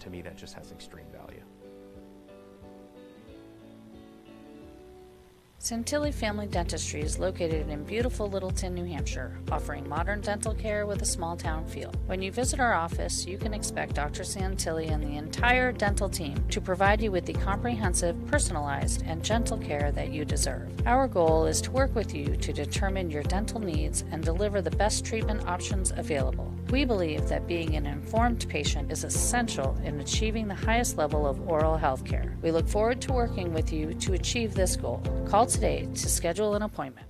to me, that just has extreme value. Santilli Family Dentistry is located in beautiful Littleton, New Hampshire, offering modern dental care with a small-town feel. When you visit our office, you can expect Dr. Santilli and the entire dental team to provide you with the comprehensive, personalized, and gentle care that you deserve. Our goal is to work with you to determine your dental needs and deliver the best treatment options available. We believe that being an informed patient is essential in achieving the highest level of oral health care. We look forward to working with you to achieve this goal. Call today to schedule an appointment.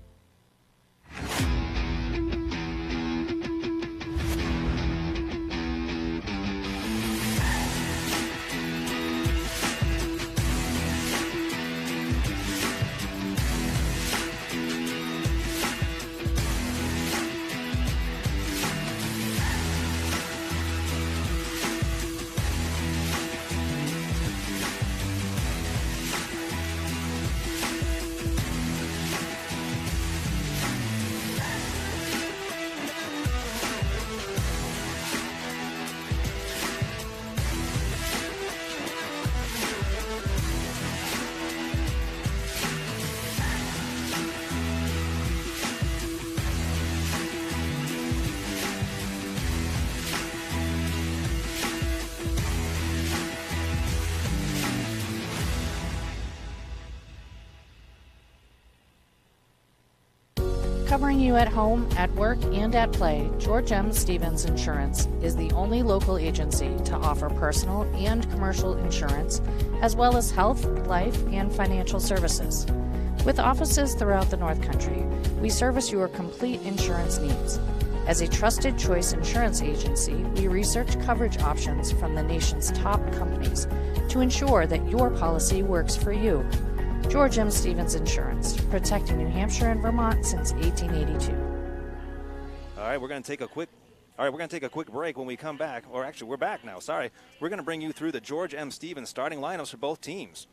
Covering you at home, at work, and at play, George M. Stevens Insurance is the only local agency to offer personal and commercial insurance, as well as health, life, and financial services. With offices throughout the North Country, we service your complete insurance needs. As a trusted choice insurance agency, we research coverage options from the nation's top companies to ensure that your policy works for you. George M. Stevens Insurance, protecting New Hampshire and Vermont since 1882. All right, we're going to take a quick break. When we come back, or actually we're back now, sorry. We're going to bring you through the George M. Stevens starting lineups for both teams.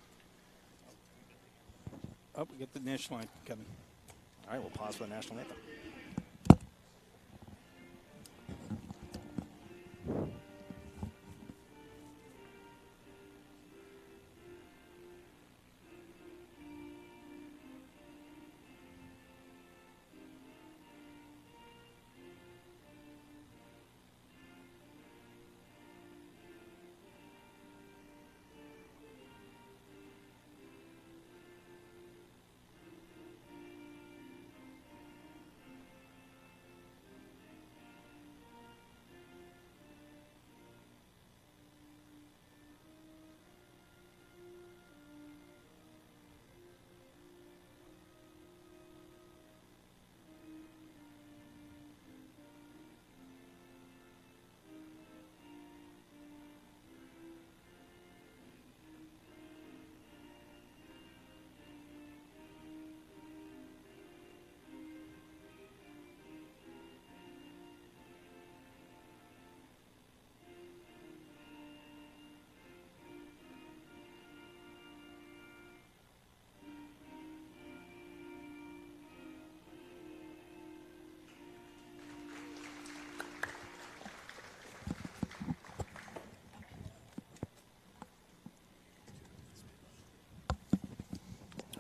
Oh, we get the national anthem coming. All right, we'll pause for the national anthem.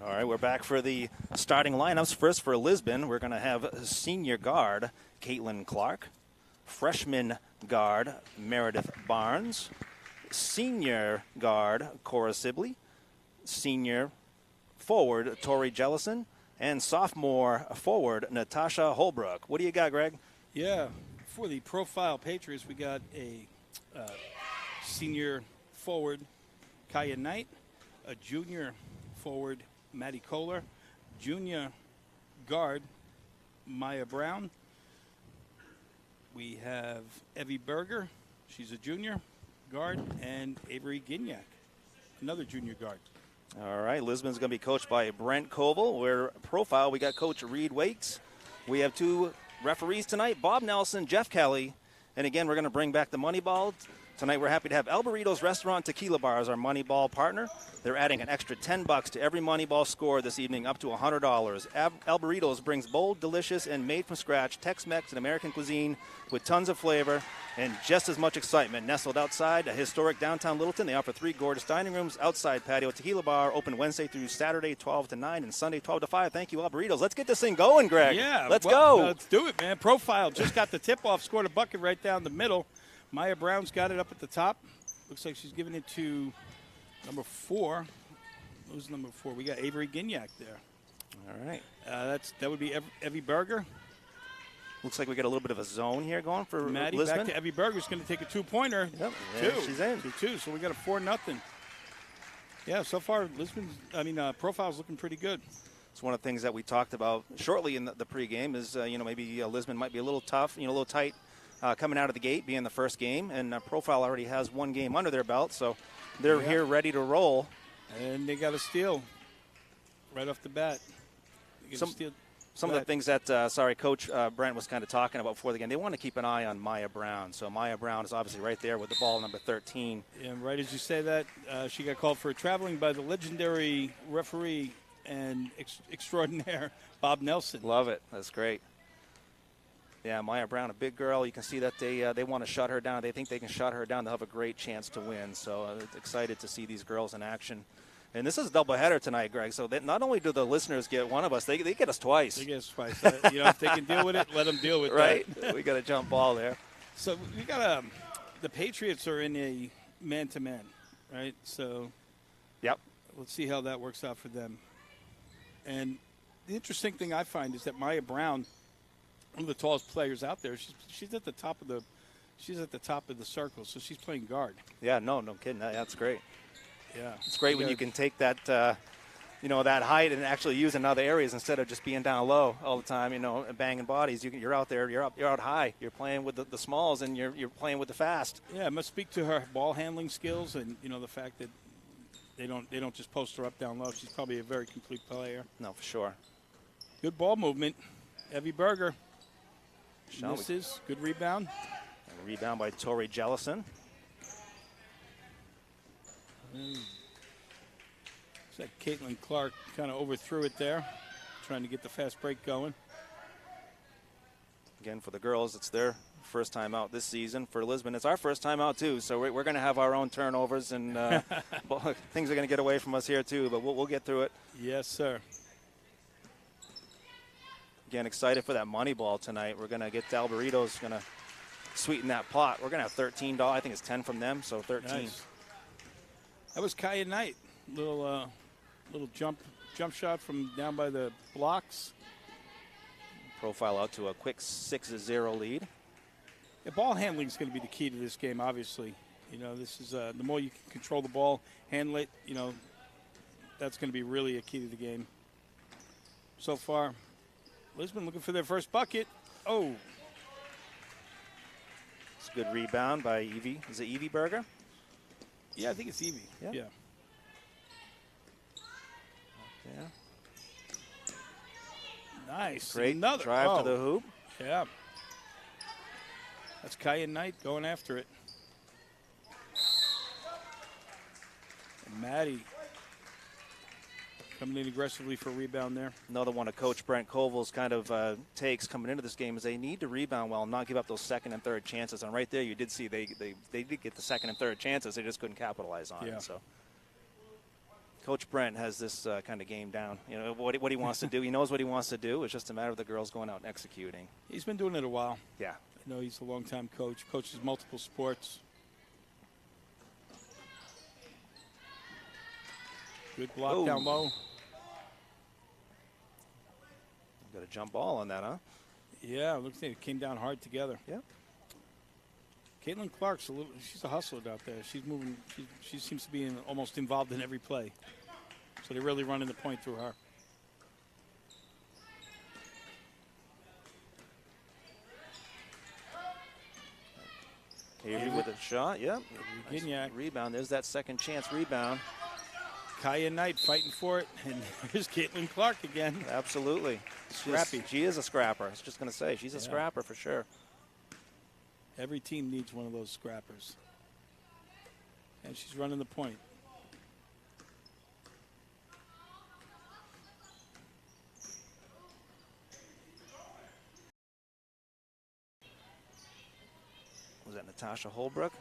All right, we're back for the starting lineups. First for Lisbon, we're going to have senior guard Caitlin Clark, freshman guard Meredith Barnes, senior guard Cora Sibley, senior forward Tori Jellison, and sophomore forward Natasha Holbrook. What do you got, Greg? Yeah, for the Profile Patriots, we got a senior forward Kaya Knight, a junior forward Maddie Kohler, junior guard Maya Brown. We have Evie Berger, she's a junior guard, and Avery Gignac, another junior guard. All right, Lisbon's going to be coached by Brent Koval. We're Profile, we got Coach Reed Wakes. We have two referees tonight, Bob Nelson, Jeff Kelly. And again, we're going to bring back the money ball Tonight we're happy to have El Burrito's Restaurant Tequila Bar as our money ball partner. They're adding an extra $10 to every money ball score this evening, up to $100. El Burrito's brings bold, delicious, and made from scratch Tex-Mex and American cuisine with tons of flavor and just as much excitement. Nestled outside a historic downtown Littleton, they offer 3 gorgeous dining rooms, outside patio, tequila bar, open Wednesday through Saturday 12 to 9 and Sunday 12 to 5. Thank you, El Burrito's. Let's get this thing going, Greg. Yeah. Let's go. Let's do it, man. Profile just got the tip-off, scored a bucket right down the middle. Maya Brown's got it up at the top. Looks like she's giving it to number 4. Who's number 4? We got Avery Gignac there. All right. That would be Evie Berger. Looks like we got a little bit of a zone here going for Maddie Lisbon. back to Evie Berger's going to take a 2-pointer. Yep. Two. Yeah, she's in. 2-2. So we got a 4-0. Yeah, so far Profile's looking pretty good. It's one of the things that we talked about shortly in the pregame is, maybe Lisbon might be a little tough, a little tight coming out of the gate, being the first game. And Profile already has 1 game under their belt, so they're here ready to roll. And they got a steal right off the bat. Some of the things that, Coach Brent was kind of talking about before the game, they want to keep an eye on Maya Brown. So Maya Brown is obviously right there with the ball, number 13. And right as you say that, she got called for traveling by the legendary referee and extraordinaire Bob Nelson. Love it. That's great. Yeah, Maya Brown, a big girl. You can see that they want to shut her down. They think they can shut her down. They'll have a great chance to win. So excited to see these girls in action. And this is a doubleheader tonight, Greg. So that not only do the listeners get one of us, they get us twice. They get us twice. If they can deal with it, let them deal with right? that. Right. We got a jump ball there. So we got the Patriots are in a man-to-man, right? So yep. Let's see how that works out for them. And the interesting thing I find is that Maya Brown, one of the tallest players out there, she's at the top of the circle, so she's playing guard. Yeah, no kidding. That's great. Yeah, it's great when you can take that, that height and actually use in other areas instead of just being down low all the time, and banging bodies. You're out there, you're out high. You're playing with the smalls and you're playing with the fast. Yeah, it must speak to her ball handling skills and the fact that they don't just post her up down low. She's probably a very complete player. No, for sure. Good ball movement. Evie Berger misses. Good rebound. A rebound by Tori Jellison. So Caitlin Clark kind of overthrew it there, trying to get the fast break going. Again, for the girls, it's their first time out this season. For Lisbon, it's our first time out too. So we're going to have our own turnovers, and things are going to get away from us here too. But we'll get through it. Yes, sir. Again, excited for that money ball tonight. We're going to get El Burrito's going to sweeten that pot. We're going to have $13. I think it's 10 from them, so 13. Nice. That was Kaya Knight. Little jump shot from down by the blocks. Profile out to a quick 6-0 lead. Yeah, ball handling is going to be the key to this game, obviously. This is the more you can control the ball, handle it, that's going to be really a key to the game. So far, Lisbon looking for their first bucket. Oh. It's a good rebound by Evie. Is it Evie Berger? Yeah, I think it's Evie. Yeah. Yeah. Nice. Great Another drive to the hoop. Yeah. That's Kaya Knight going after it. And Maddie coming in aggressively for a rebound there. Another one of Coach Brent Koval's kind of takes coming into this game is they need to rebound well and not give up those second and third chances. And right there you did see they did get the second and third chances. They just couldn't capitalize on it. So Coach Brent has this kind of game down. What he wants to do. He knows what he wants to do. It's just a matter of the girls going out and executing. He's been doing it a while. Yeah. I know he's a long-time coach. Coaches multiple sports. Good block down low. Got a jump ball on that, huh? Yeah, looks like it came down hard together. Yeah. Caitlin Clark's she's a hustler out there. She's moving. She seems to be almost involved in every play. So they're really running the point through her. Avery with a shot. Yep. Nice rebound. There's that second chance rebound. Kaya Knight fighting for it. And here's Caitlin Clark again. Absolutely. Scrappy. She is a scrapper. I was just going to say, she's a scrapper for sure. Every team needs one of those scrappers. she's running the point. Was that Natasha Holbrook?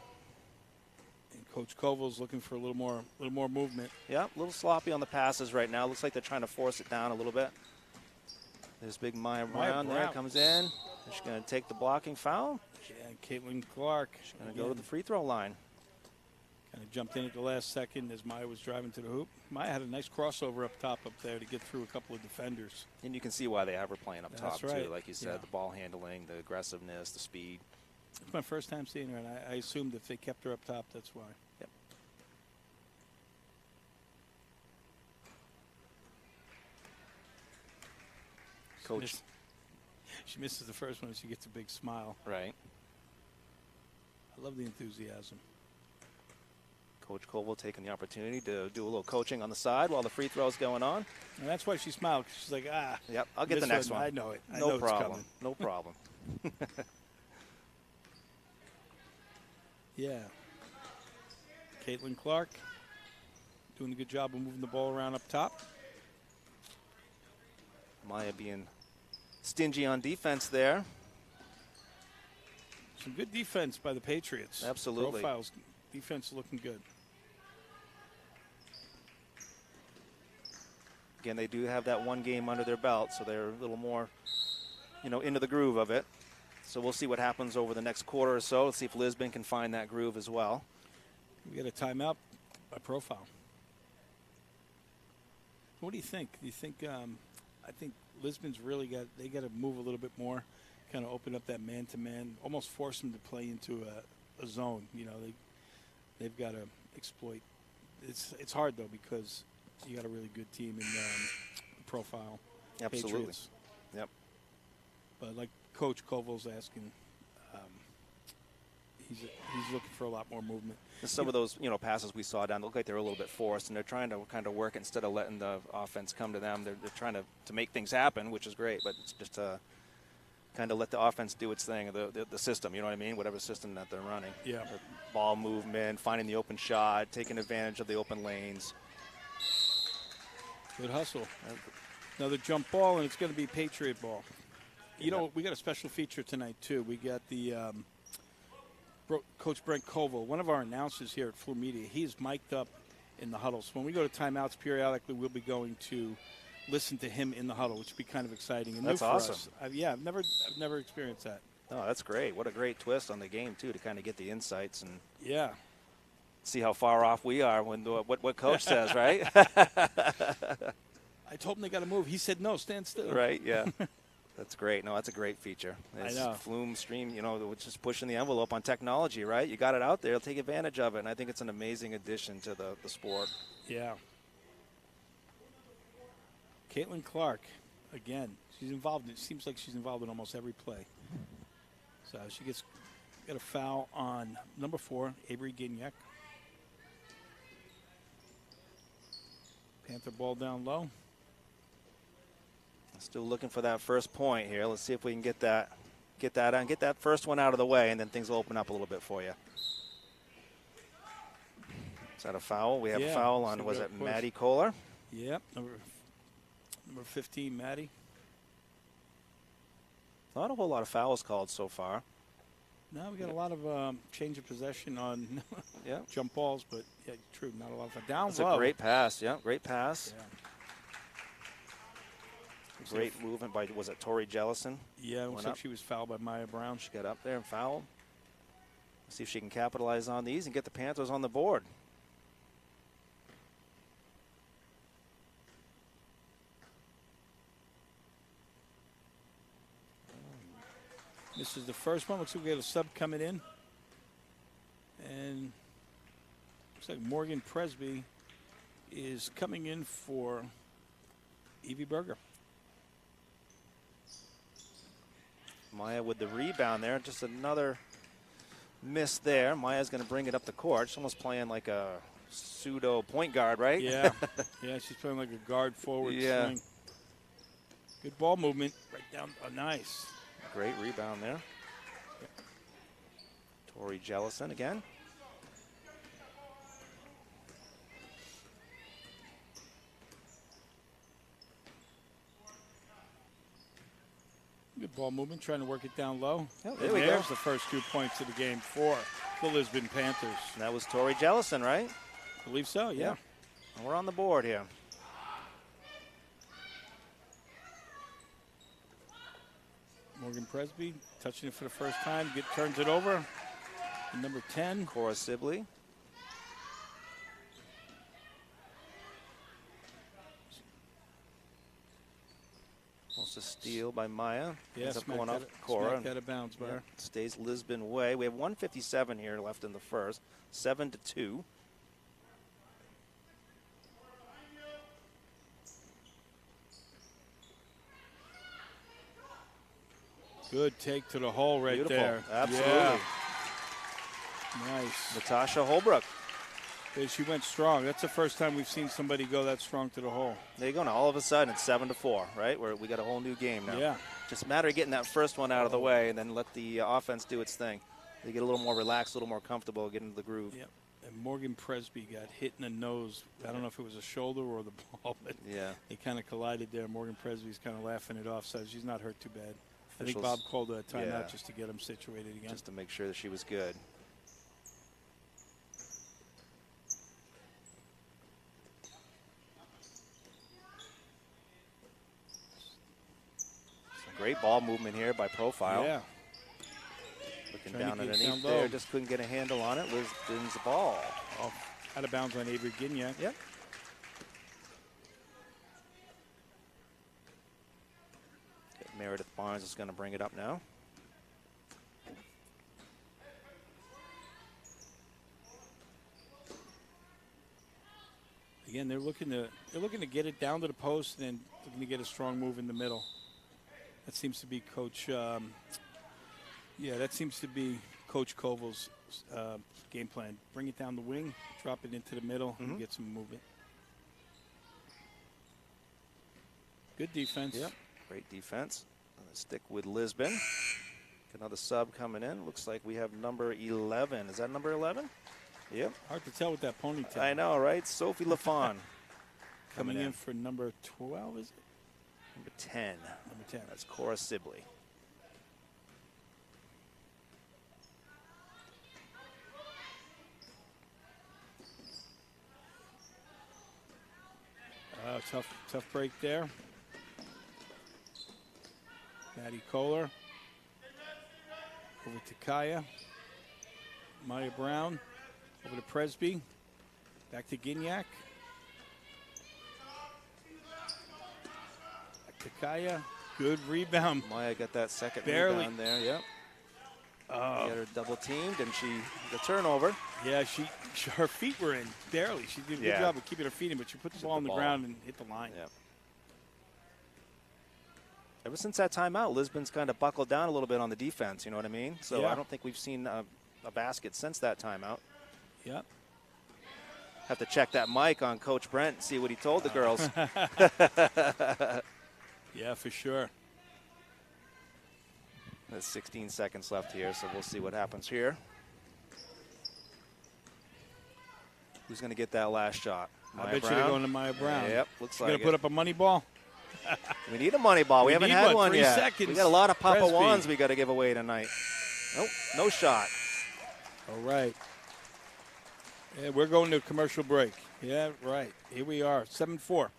And Coach Koval's looking for a little more movement. Yeah, a little sloppy on the passes right now. Looks like they're trying to force it down a little bit. There's big Maya Brown there, comes in. She's going to take the blocking foul. Yeah, and Caitlin Clark. She's going to go to the free throw line. Kind of jumped in at the last second as Maya was driving to the hoop. Maya had a nice crossover up top up there to get through a couple of defenders. And you can see why they have her playing up top, right. too. Like you said, the ball handling, the aggressiveness, the speed. It's my first time seeing her, and I assumed if they kept her up top, that's why. Yep. Coach. She misses the first one, and she gets a big smile. Right. I love the enthusiasm. Coach Koval taking the opportunity to do a little coaching on the side while the free throw's going on. And that's why she smiled, 'cause she's like, Yep, I'll get the next one. I know it. I no know problem. It's coming. No problem. Yeah. Caitlin Clark doing a good job of moving the ball around up top. Maya being stingy on defense there. Some good defense by the Patriots. Absolutely. Profiles, defense looking good. Again, they do have that one game under their belt, so they're a little more, into the groove of it. So we'll see what happens over the next quarter or so. Let's see if Lisbon can find that groove as well. We got a timeout by Profile. What do you think? Do you think? I think Lisbon's really got to move a little bit more, kind of open up that man-to-man, almost force them to play into a zone. They've got to exploit. It's hard though because you got a really good team in Profile. Absolutely. Patriots. Yep. But like Coach Koval's asking, he's looking for a lot more movement. Some of those, passes we saw down look like they're a little bit forced, and they're trying to kind of work instead of letting the offense come to them. They're trying to make things happen, which is great, but it's just kind of let the offense do its thing, the system, you know what I mean? Whatever system that they're running. Yeah. The ball movement, finding the open shot, taking advantage of the open lanes. Good hustle. Another jump ball, and it's going to be Patriot ball. We got a special feature tonight, too. We got the Coach Brent Koval, one of our announcers here at Flu Media. He's mic'd up in the huddle. So when we go to timeouts periodically, we'll be going to listen to him in the huddle, which would be kind of exciting and that's new for awesome. us. I've never experienced that. Oh, that's great. What a great twist on the game, too, to kind of get the insights and see how far off we are when what Coach says, right? I told him they got to move. He said, no, stand still. Right, yeah. That's great. No, that's a great feature. I know. Flume Stream, which is pushing the envelope on technology, right? You got it out there. Take advantage of it, and I think it's an amazing addition to the sport. Yeah. Caitlin Clark, again, she's involved. It seems like she's involved in almost every play. So she got a foul on number 4, Avery Gignac. Panther ball down low. Still looking for that first point here. Let's see if we can get that first one out of the way, and then things will open up a little bit for you. Is that a foul? We have a foul on, was it Maddie Kohler? Yep, number 15, Maddie. Not a whole lot of fouls called so far. No, we got a lot of change of possession on jump balls, but true, not a lot of down That's low. a great pass. Yeah, great pass. Yeah. Great movement by, was it Tori Jellison? Yeah, it looks like she was fouled by Maya Brown. She got up there and fouled. Let's see if she can capitalize on these and get the Panthers on the board. This is the first one. Looks like we got a sub coming in. And looks like Morgan Presby is coming in for Evie Berger. Maya with the rebound there. Just another miss there. Maya's going to bring it up the court. She's almost playing like a pseudo point guard, right? Yeah. Yeah, she's playing like a guard forward swing. Good ball movement. Right down. Oh, nice. Great rebound there. Tori Jellison again. Ball movement, trying to work it down low. Oh, And there we go. there's the first 2 points of the game for the Lisbon Panthers. And that was Tori Jellison, right? I believe so, yeah. And we're on the board here. Morgan Presby touching it for the first time, turns it over. And number 10. Cora Sibley. Almost a steal by Maya. Yeah, Ends up smack going that, off Cora. smack that a bounds bar. Yeah, stays Lisbon way. We have 1:57 here left in the first. 7-2. Good take to the hole right Beautiful. there. Absolutely. Yeah. Nice. Natasha Holbrook. Yeah, she went strong. That's the first time we've seen somebody go that strong to the hole. There you go. Now all of a sudden it's 7-4, right? We got a whole new game now. Yeah. Just a matter of getting that first one out of the way and then let the offense do its thing. They get a little more relaxed, a little more comfortable, get into the groove. Yep. And Morgan Presby got hit in the nose. I don't know if it was a shoulder or the ball, but Yeah. they kind of collided there. Morgan Presby's kind of laughing it off, so she's not hurt too bad. I think Officials- Bob called a timeout yeah. just to get him situated again. Just to make sure that she was good. Some great ball movement here by Profile. Yeah. Looking Trying to down get underneath down there, low. just couldn't get a handle on it. Lisbon's ball. Out of bounds on Avery Gignac. Yep. Meredith Barnes is going to bring it up now. Again, they're looking to get it down to the post and then looking to get a strong move in the middle. That seems to be Coach. That seems to be Coach Koval's game plan. Bring it down the wing, drop it into the middle, and get some movement. Good defense. Yep. Great defense. Let's stick with Lisbon. Another sub coming in. Looks like we have number 11. Is that number 11? Yep. Hard to tell with that ponytail. I know, right? Sophie LaFawn. Coming in for number 12, is it? Number 10. Number 10. That's Cora Sibley. Tough break there. Maddie Kohler. Over to Kaya. Maya Brown. Over to Presby. Back to Gignac. Back to Kaya. Good rebound. Maya got that second Barely. rebound there. Yep. Got her double teamed, and the turnover. Yeah, her feet were in barely. She did a good Yeah. job of keeping her feet in, but she put the ball on the ground and hit the line. Yep. Ever since that timeout, Lisbon's kind of buckled down a little bit on the defense. You know what I mean? So Yeah. I don't think we've seen a basket since that timeout. Yep. Have to check that mic on Coach Brent and see what he told the girls. Yeah, for sure. There's 16 seconds left here, so we'll see what happens here. Who's going to get that last shot? I bet you they're going to Maya Brown. Yep, looks She's like going to put up a money ball. We need a money ball. We haven't need had one. one 3 yet. seconds. We got a lot of Papa Presby. Wands we got to give away tonight. Nope, no shot. All right. Yeah, we're going to a commercial break. Yeah, right. Here we are, 7-4.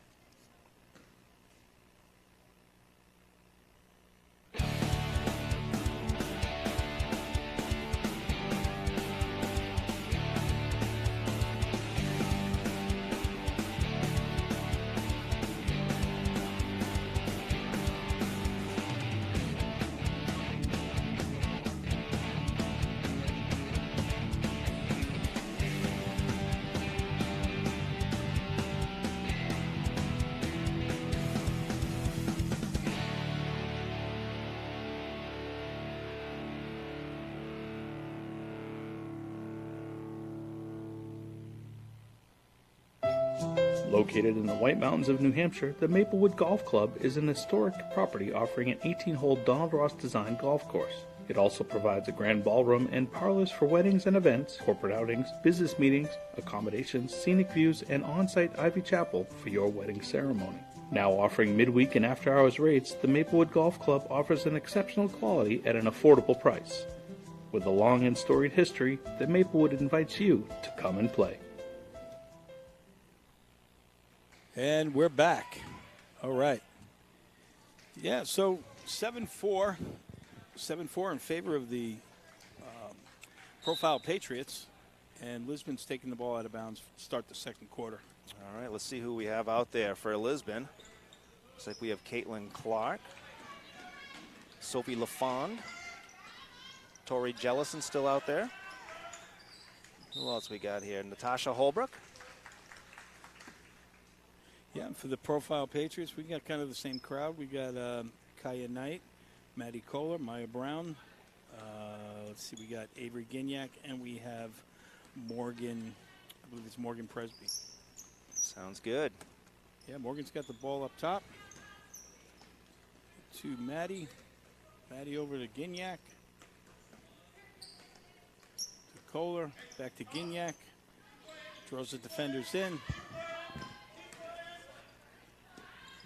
Located in the White Mountains of New Hampshire, the Maplewood Golf Club is an historic property offering an 18-hole Donald Ross designed golf course. It also provides a grand ballroom and parlors for weddings and events, corporate outings, business meetings, accommodations, scenic views, and on-site Ivy Chapel for your wedding ceremony. Now offering midweek and after-hours rates, the Maplewood Golf Club offers an exceptional quality at an affordable price. With a long and storied history, the Maplewood invites you to come and play. And we're back. All right. Yeah, so 7-4. 7-4 in favor of the Profile Patriots. And Lisbon's taking the ball out of bounds to start the second quarter. All right, let's see who we have out there for Lisbon. Looks like we have Caitlin Clark, Sophie LaFond, Tori Jellison still out there. Who else we got here? Natasha Holbrook. Yeah, and for the Profile Patriots, we got kind of the same crowd. We got Kaya Knight, Maddie Kohler, Maya Brown. Let's see, we got Avery Gignac, and we have Morgan, I believe it's Morgan Presby. Sounds good. Yeah, Morgan's got the ball up top. To Maddie. Maddie over to Gignac. To Kohler. Back to Gignac. Throws the defenders in.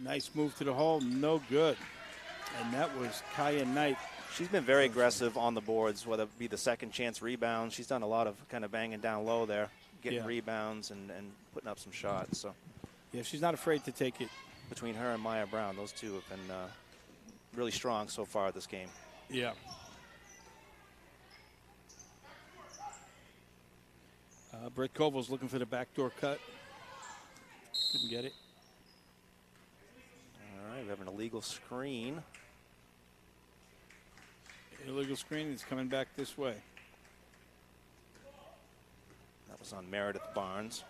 Nice move to the hole. No good. And that was Kaya Knight. She's been very aggressive on the boards, whether it be the second chance rebounds. She's done a lot of kind of banging down low there, getting rebounds and putting up some shots. So, yeah, she's not afraid to take it. Between her and Maya Brown, those two have been really strong so far this game. Yeah. Brett Koval's looking for the backdoor cut. Couldn't get it. All right, we have an illegal screen. Illegal screen is coming back this way. That was on Meredith Barnes.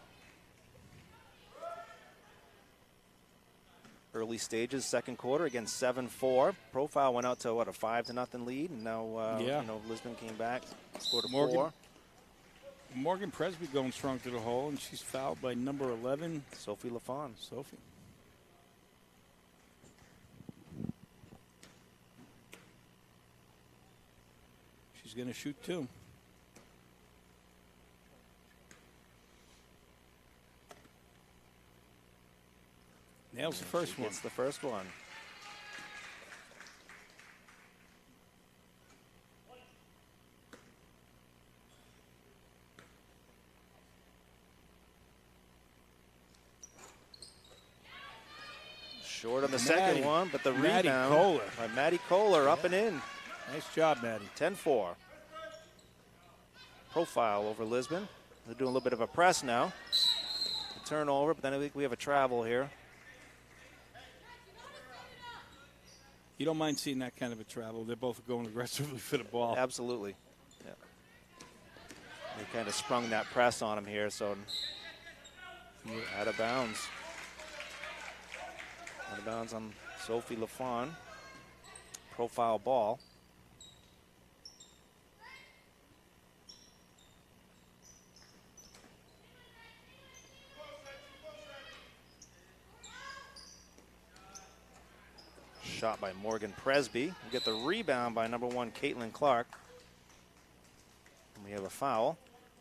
Early stages, second quarter, again 7-4. Profile went out to what, a 5-0 lead, and now you know, Lisbon came back, scored a 4. Morgan Presby going strong to the hole, and she's fouled by number 11, Sophie LaFond. Sophie. She's going to shoot two. Nails the first one. It's the first one. Short on the second one, but the rebound Kohler. by Maddie Kohler up and in. Nice job, Maddie. 10-4. Profile over Lisbon. They're doing a little bit of a press now. A turnover, but then I think we have a travel here. You don't mind seeing that kind of a travel. They're both going aggressively for the ball. Absolutely. Yeah. They kind of sprung that press on him here, so out of bounds. Out of bounds on Sophie LaFond. Profile ball. Shot by Morgan Presby. We get the rebound by number 1, Caitlin Clark. And we have a foul.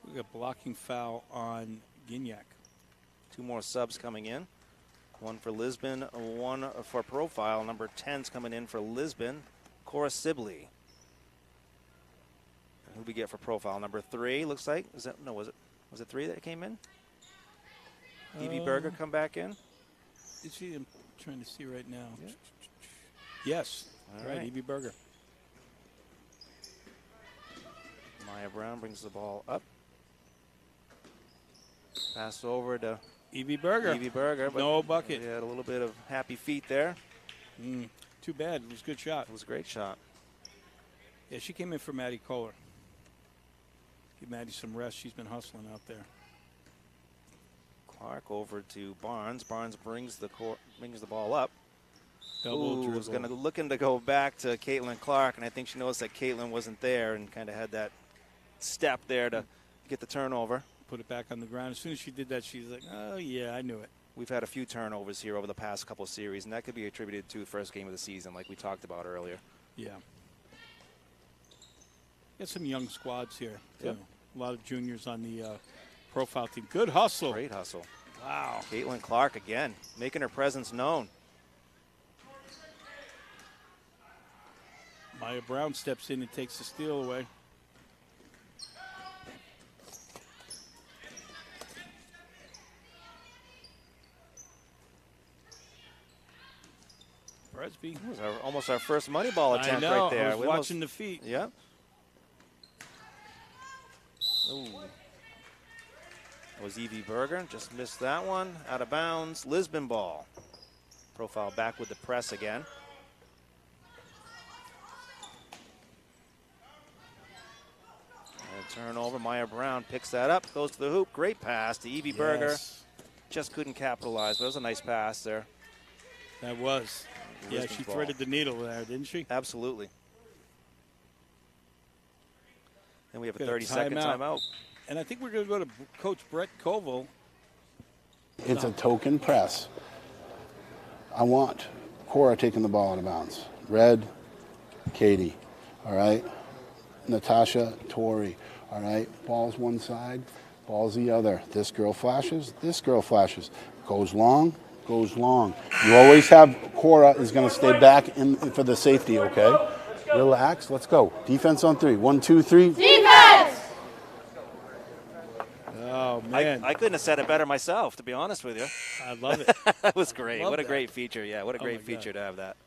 We got blocking foul on Gignac. 2 more subs coming in. 1 for Lisbon, 1 for Profile. Number 10's coming in for Lisbon, Cora Sibley. And who we get for Profile? Number 3 looks like. Was it 3 that came in? Evie Berger come back in. Is she? I'm trying to see right now. Yeah. Yes. All right, Evie Berger. Maya Brown brings the ball up. Pass over to Evie Berger. Evie Berger. But no bucket. We had a little bit of happy feet there. Too bad. It was a good shot. It was a great shot. Yeah, she came in for Maddie Kohler. Give Maddie some rest. She's been hustling out there. Clark over to Barnes. Barnes brings the ball up. Was looking to go back to Caitlin Clark, and I think she noticed that Caitlin wasn't there and kind of had that step there to get the turnover. Put it back on the ground. As soon as she did that, she's like, oh, yeah, I knew it. We've had a few turnovers here over the past couple of series, and that could be attributed to the first game of the season, like we talked about earlier. Yeah. Got some young squads here, too. Yep. A lot of juniors on the profile team. Good hustle. Great hustle. Wow. Caitlin Clark again, making her presence known. Maya Brown steps in and takes the steal away. Presby. That was almost our first money ball attempt right there. I was watching the feet. Yeah. Ooh. That was Evie Berger. Just missed that one. Out of bounds. Lisbon ball. Profile back with the press again. And a turnover. Maya Brown picks that up. Goes to the hoop. Great pass to Evie Berger. Just couldn't capitalize, but it was a nice pass there. That was. Yeah, she threaded the needle there, didn't she? Absolutely. And we have a 30-second timeout. And I think we're going to go to Coach Brett Koval. It's a token press. I want Cora taking the ball out of bounds. Red, Katie, all right? Natasha, Tori, all right? Ball's one side, ball's the other. This girl flashes, Goes long, goes long. You always have Cora is going to stay back in for the safety, okay? Relax, let's go. Defense on 3. 1, 2, 3. Defense! Oh, man. I couldn't have said it better myself, to be honest with you. I love it. That was great. Love What a that. great feature. Yeah, what a great feature to have that.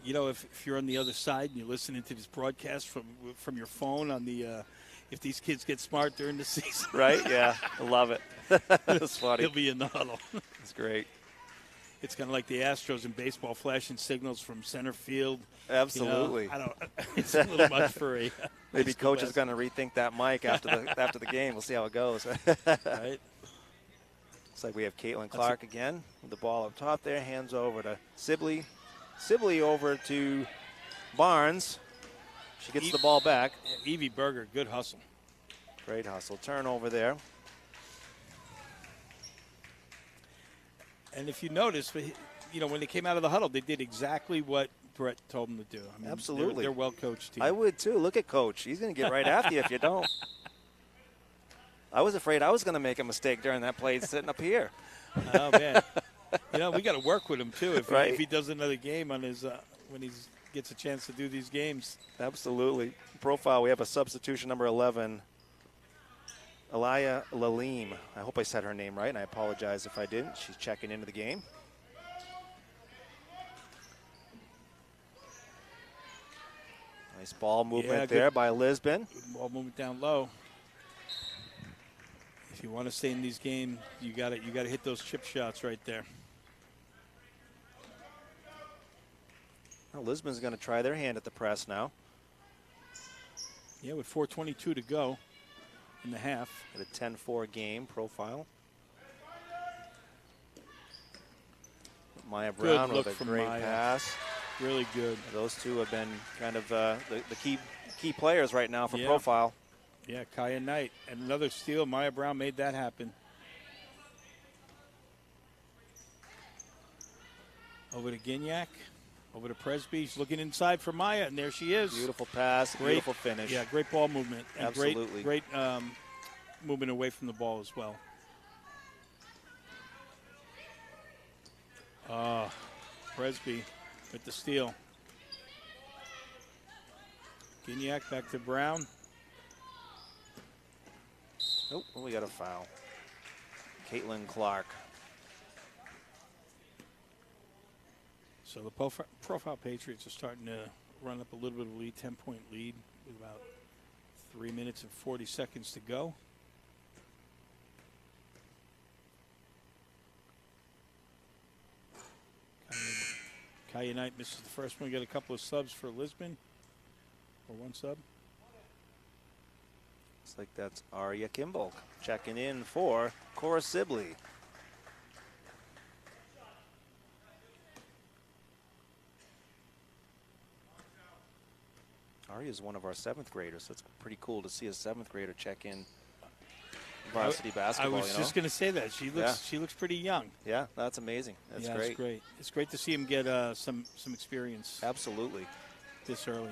You know, if you're on the other side and you're listening to this broadcast from your phone on the if these kids get smart during the season. Right? Yeah, I love it. That's funny. He'll be in the huddle. It's great. It's kind of like the Astros in baseball, flashing signals from center field. Absolutely. You know, I don't. It's a little much for a. Maybe coach is going to rethink that mic after the game. We'll see how it goes. Right. Looks like we have Caitlin Clark again with the ball up top there. Hands over to Sibley. Sibley over to Barnes. She gets the ball back. Evie Berger, good hustle. Great hustle. Turnover there. And if you notice, you know, when they came out of the huddle, they did exactly what Brett told them to do. I mean, Absolutely. They're well coached team. I would too. Look at Coach. He's going to get right after you if you don't. I was afraid I was going to make a mistake during that play sitting up here. Oh, man. You know, we got to work with him, too, Right. if he does another game on his when he gets a chance to do these games. Absolutely. Profile, we have a substitution, number 11, Alaya Lalim. I hope I said her name right, and I apologize if I didn't. She's checking into the game. Nice ball movement there by Lisbon. Good ball movement down low. If you want to stay in these games, you got to hit those chip shots right there. Well, Lisbon's going to try their hand at the press now. Yeah, with 4:22 to go in the half. At a 10-4 game. Profile. Maya Brown with a great pass. Really good. Those two have been kind of the key players right now for Profile. Yeah, Kaya Knight. And another steal. Maya Brown made that happen. Over to Gignac. Over to Presby. She's looking inside for Maya, and there she is. Beautiful pass, beautiful finish. Yeah, great ball movement. And Absolutely. Great movement away from the ball as well. Presby with the steal. Gignac back to Brown. Oh, we got a foul. Caitlin Clark. So the Profile Patriots are starting to run up a little bit of a lead, 10-point lead with about 3 minutes and 40 seconds to go. Kaya Knight misses the first one. We got a couple of subs for Lisbon, or one sub. Looks like that's Arya Kimball checking in for Cora Sibley. Arya is one of our 7th graders, so it's pretty cool to see a 7th grader check in varsity basketball. I was just going to say that she looks pretty young. Yeah, that's amazing. That's great. It's great. It's great to see him get some experience. Absolutely. This early.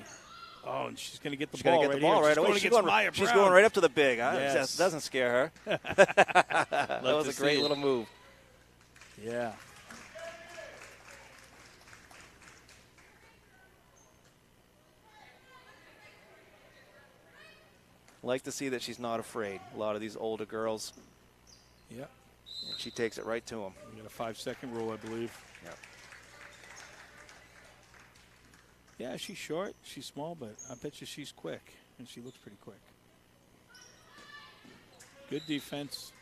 Oh, and she's going to get the She's ball going to get the ball right away. She's going right up to the big. Yes. That doesn't scare her. That was a great little move. Like to see that she's not afraid. A lot of these older girls, Yeah. and she takes it right to them. We got a 5-second rule, I believe. Yep. Yeah, she's short, she's small, but I bet you she's quick, and she looks pretty quick. Good defense.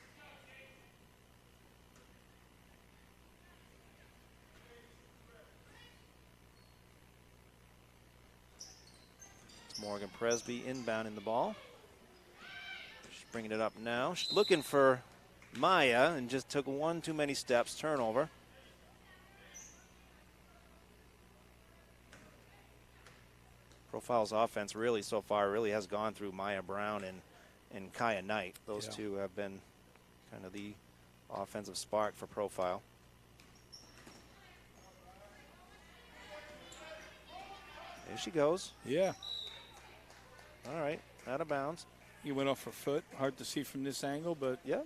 It's Morgan Presby inbounding the ball. She's bringing it up now. She's looking for Maya and just took one too many steps. Turnover. Profile's offense really so far really has gone through Maya Brown and Kaya Knight. Those two have been kind of the offensive spark for Profile. There she goes. Yeah. All right, out of bounds. He went off her foot. Hard to see from this angle, but Yeah.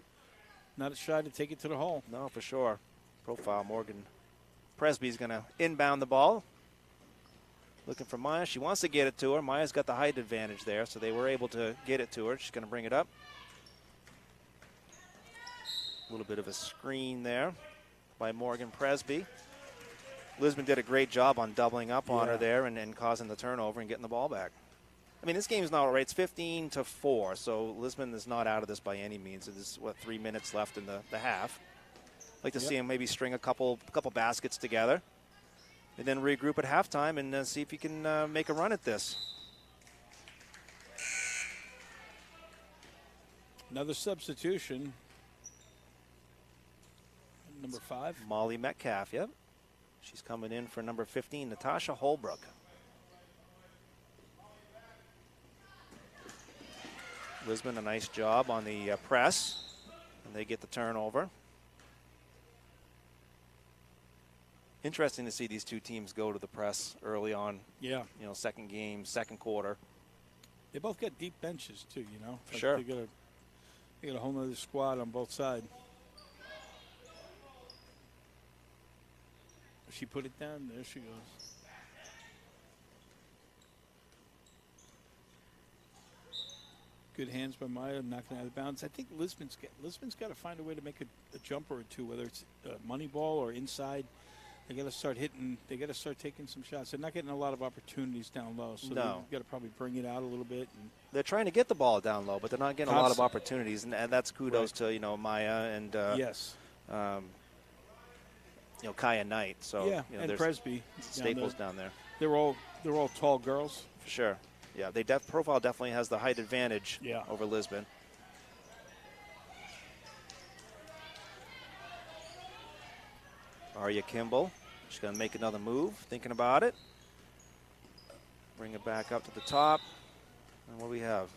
not shy to take it to the hole. No, for sure. Profile Morgan Presby's going to inbound the ball. Looking for Maya. She wants to get it to her. Maya's got the height advantage there, so they were able to get it to her. She's going to bring it up. A little bit of a screen there by Morgan Presby. Lisbon did a great job on doubling up on her there and causing the turnover and getting the ball back. I mean, this game's not right. It's 15-4, so Lisbon is not out of this by any means. There's, 3 minutes left in the half. Like to see him maybe string a couple baskets together and then regroup at halftime and see if he can make a run at this. Another substitution. Number 5. Molly Metcalf, yep. She's coming in for number 15, Natasha Holbrook. Lisbon, a nice job on the press, and they get the turnover. Interesting to see these two teams go to the press early on. Yeah. You know, second game, second quarter. They both got deep benches, too, you know. For sure. They got a whole nother squad on both sides. She put it down. There she goes. Good hands by Maya, knocking out of bounds. I think Lisbon's got to find a way to make a jumper or two, whether it's money ball or inside. They got to start hitting. They got to start taking some shots. They're not getting a lot of opportunities down low, so they've got to probably bring it out a little bit. And they're trying to get the ball down low, but they're not getting a lot of opportunities, and that's kudos to Maya and yes. Kaya Knight. So and Presby staples down there. They're all tall girls. For sure. Yeah, Profile definitely has the height advantage over Lisbon. Arya Kimball, she's going to make another move, thinking about it. Bring it back up to the top. And what do we have?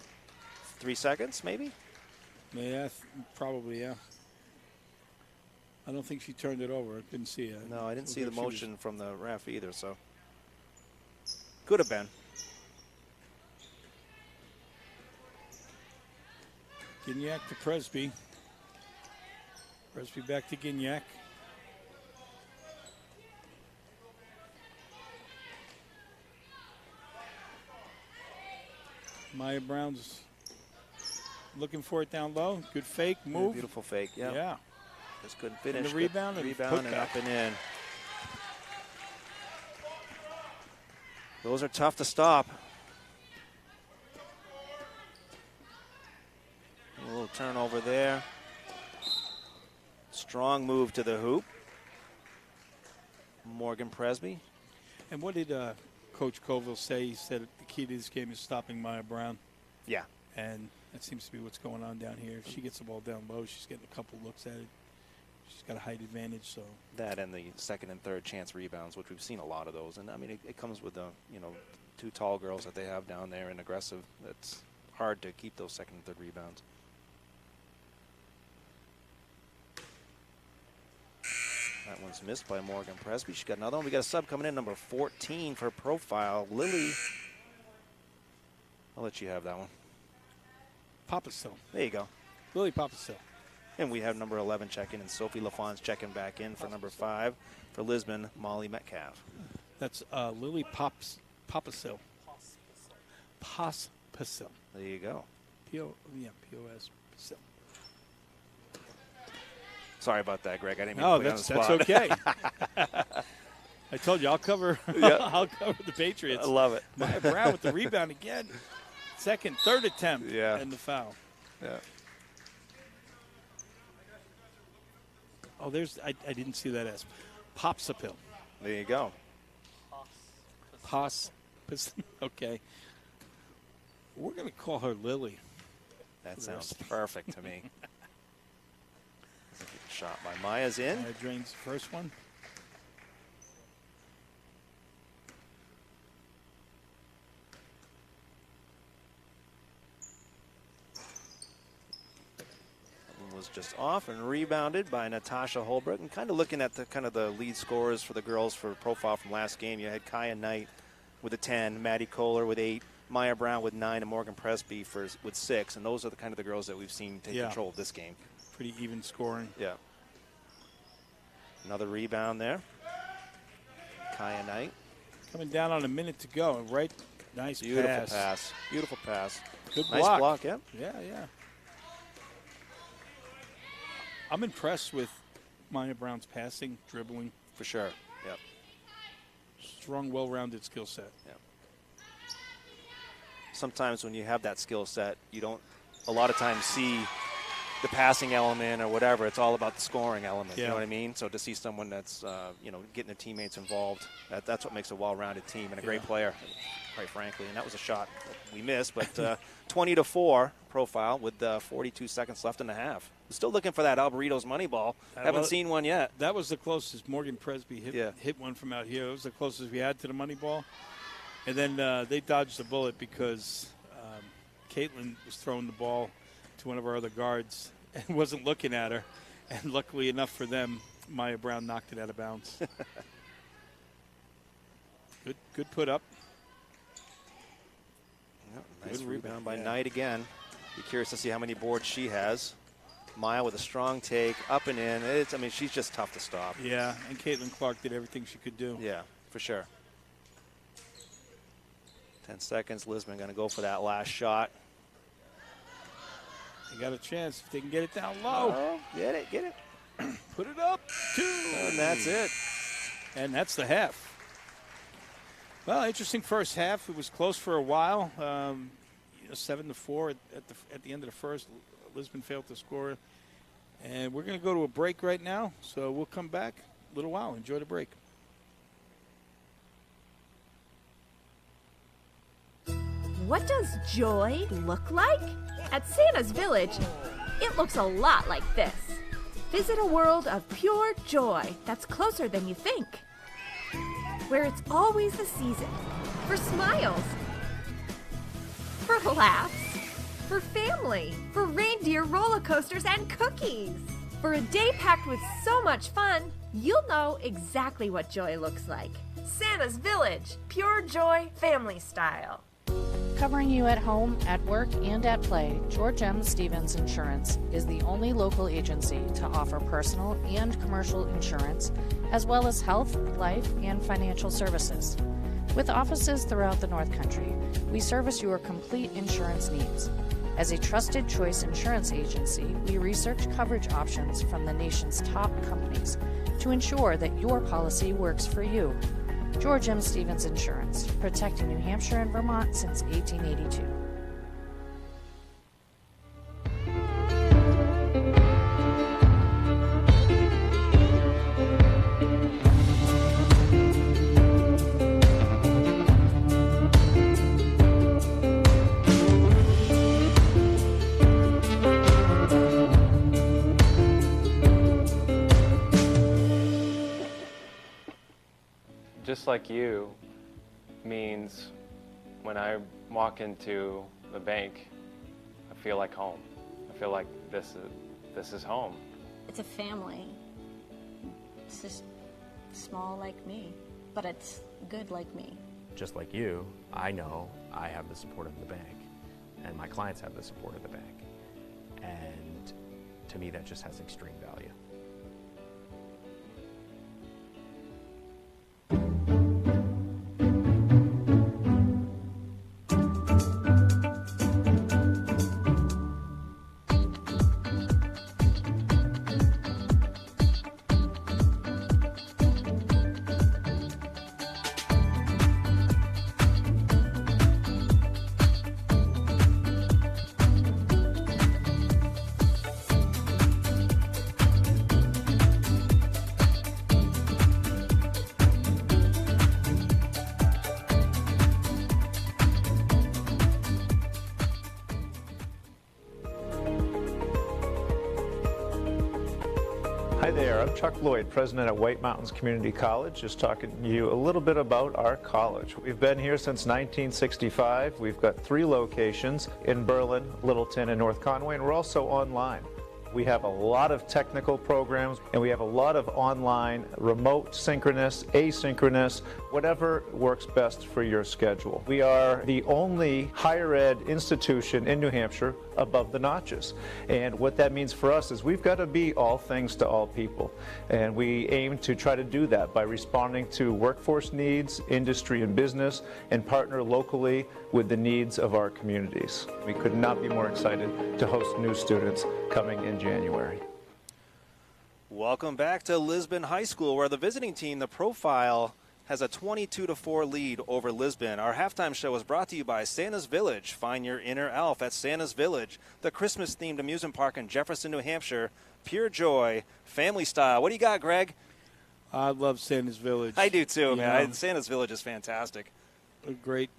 3 seconds, maybe? Yeah, probably, yeah. I don't think she turned it over. I didn't see it. No, I didn't see the motion from the ref either, so. Could have been. Gignac to Presby. Presby back to Gignac. Maya Brown's looking for it down low. Good fake move. Beautiful fake, yeah. Yeah. Just couldn't finish. And the rebound and up and in. Those are tough to stop. A little turnover there. Strong move to the hoop. Morgan Presby. And what did Coach Colville say? He said the key to this game is stopping Maya Brown. Yeah. And that seems to be what's going on down here. If she gets the ball down low, she's getting a couple looks at it. She's got a height advantage, so. That and the second and third chance rebounds, which we've seen a lot of those. And, I mean, it comes with the, two tall girls that they have down there and aggressive. It's hard to keep those second and third rebounds. That one's missed by Morgan Presby. She's got another one. We got a sub coming in, number 14 for Profile, Lily. I'll let you have that one. Papasil. There you go. Lily Papasil. And we have number 11 checking, and Sophie LaFon's checking back in for number 5 for Lisbon, Molly Metcalf. That's Lily Papasil. Pospisil. There you go. POS. So, Sorry about that, Greg. I didn't mean no, to put you on the that's spot. okay. I told you I'll cover. Yep. I'll cover the Patriots. I love it. Maya Brown with the rebound again. Second, third attempt, Yeah. and the foul. Yeah. Oh, I didn't see that as Popsicle. There you go. Okay. We're going to call her Lily. That sounds perfect to me. Shot by Maya's in. Maya drains the first one. Was just off and rebounded by Natasha Holbrook. And kind of looking at the lead scorers for the girls for profile from last game, you had Kaya Knight with a 10, Maddie Kohler with 8, Maya Brown with 9, and Morgan Presby with 6. And those are the girls that we've seen take control of this game. Pretty even scoring. Yeah. Another rebound there. Kaya Knight. Coming down on a minute to go. Right. Nice Beautiful pass. pass. Beautiful pass. Good nice block. block, yeah. Yeah. I'm impressed with Maya Brown's passing, dribbling. For sure. Yep. Strong, well-rounded skill set. Yep. Sometimes when you have that skill set, you don't a lot of times see the passing element or whatever. It's all about the scoring element. Yeah. You know what I mean? So to see someone that's, getting their teammates involved, that's what makes a well-rounded team and a great player, quite frankly. And that was a shot we missed, but 20-4 profile with 42 seconds left in the half. Still looking for that Alberitos money ball. Haven't seen one yet. That was the closest. Morgan Presby hit one from out here. It was the closest we had to the money ball. And then they dodged the bullet because Caitlin was throwing the ball to one of our other guards and wasn't looking at her. And luckily enough for them, Maya Brown knocked it out of bounds. Good put up. Yep, nice rebound by Knight again. Be curious to see how many boards she has. Maya with a strong take, up and in. She's just tough to stop. Yeah, and Caitlin Clark did everything she could do. Yeah, for sure. 10 seconds. Lisbon going to go for that last shot. They got a chance if they can get it down low. Oh, get it. Put it up. 2. And that's it. And that's the half. Well, interesting first half. It was close for a while. 7-4 at the end of the first. Lisbon failed to score. And we're going to go to a break right now. So we'll come back a little while. Enjoy the break. What does joy look like? At Santa's Village, it looks a lot like this. Visit a world of pure joy that's closer than you think. Where it's always the season for smiles, for laughs, for family, for reindeer roller coasters and cookies. For a day packed with so much fun, you'll know exactly what joy looks like. Santa's Village, pure joy, family style. Covering you at home, at work, and at play, George M. Stevens Insurance is the only local agency to offer personal and commercial insurance, as well as health, life, and financial services. With offices throughout the North Country, we service your complete insurance needs. As a trusted choice insurance agency, we research coverage options from the nation's top companies to ensure that your policy works for you. George M. Stevens Insurance, protecting New Hampshire and Vermont since 1882. Just like you means when I walk into the bank, I feel like home. I feel like this is home. It's a family. It's just small like me, but it's good like me. Just like you, I know I have the support of the bank, and my clients have the support of the bank. And to me, that just has extreme value. Hi there, I'm Chuck Lloyd, president at White Mountains Community College, just talking to you a little bit about our college. We've been here since 1965. We've got 3 locations in Berlin, Littleton, and North Conway, and we're also online. We have a lot of technical programs, and we have a lot of online, remote, synchronous, asynchronous, whatever works best for your schedule. We are the only higher ed institution in New Hampshire above the notches. And what that means for us is we've got to be all things to all people. And we aim to try to do that by responding to workforce needs, industry and business, and partner locally with the needs of our communities. We could not be more excited to host new students coming in January. Welcome back to Lisbon High School, where the visiting team, the Profile, has a 22-4 lead over Lisbon. Our halftime show is brought to you by Santa's Village. Find your inner elf at Santa's Village, the Christmas-themed amusement park in Jefferson, New Hampshire. Pure joy, family style. What do you got, Greg? I love Santa's Village. I do too, man. know. Santa's Village is fantastic. A great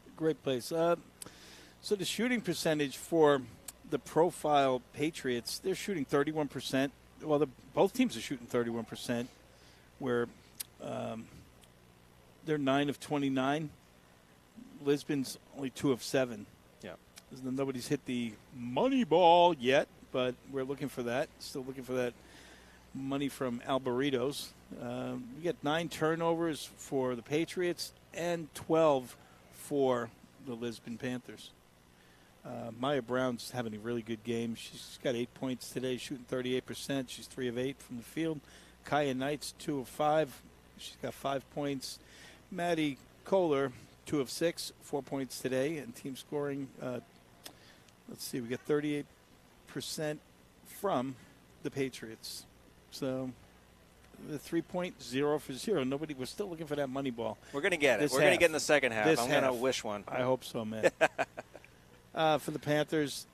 place. So the shooting percentage for the Profile Patriots, they're shooting 31%. Well, both teams are shooting 31%, where they're 9 of 29. Lisbon's only 2 of 7. Yeah. Nobody's hit the money ball yet, but we're looking for that. Still looking for that money from Alberitos. We get 9 turnovers for the Patriots and 12 for the Lisbon Panthers. Maya Brown's having a really good game. She's got 8 points today, shooting 38%. She's 3 of 8 from the field. Kaya Knight's 2 of 5. She's got 5 points. Maddie Kohler, 2 of 6, 4 points today. And team scoring, let's see, we got 38% from the Patriots. So the 3-point, 0 for 0. We're still looking for that money ball. We're going to get it. This We're going to half. get in the second half. This I'm going to half. wish one. I hope so, man. For the Panthers,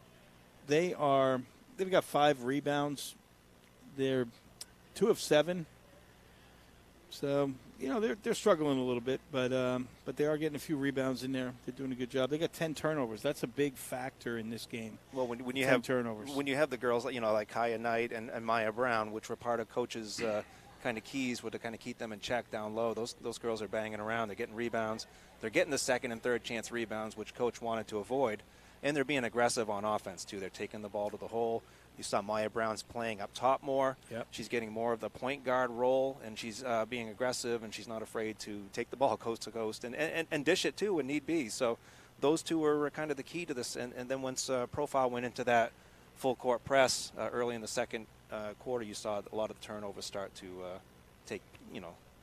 they've got 5 rebounds. They're 2 of 7. So, they're struggling a little bit, but they are getting a few rebounds in there. They're doing a good job. They got 10 turnovers. That's a big factor in this game. Well, when you 10 have turnovers, when you have the girls, like Kaya Knight and Maya Brown, which were part of coach's kind of keys, to kind of keep them in check down low. Those girls are banging around. They're getting rebounds. They're getting the second and third chance rebounds, which coach wanted to avoid, and they're being aggressive on offense too. They're taking the ball to the hole. You saw Maya Brown's playing up top more. Yep. She's getting more of the point guard role, and she's being aggressive, and she's not afraid to take the ball coast to coast and dish it too when need be. So those two were kind of the key to this. And then once Profile went into that full court press early in the second quarter, you saw a lot of the turnovers start to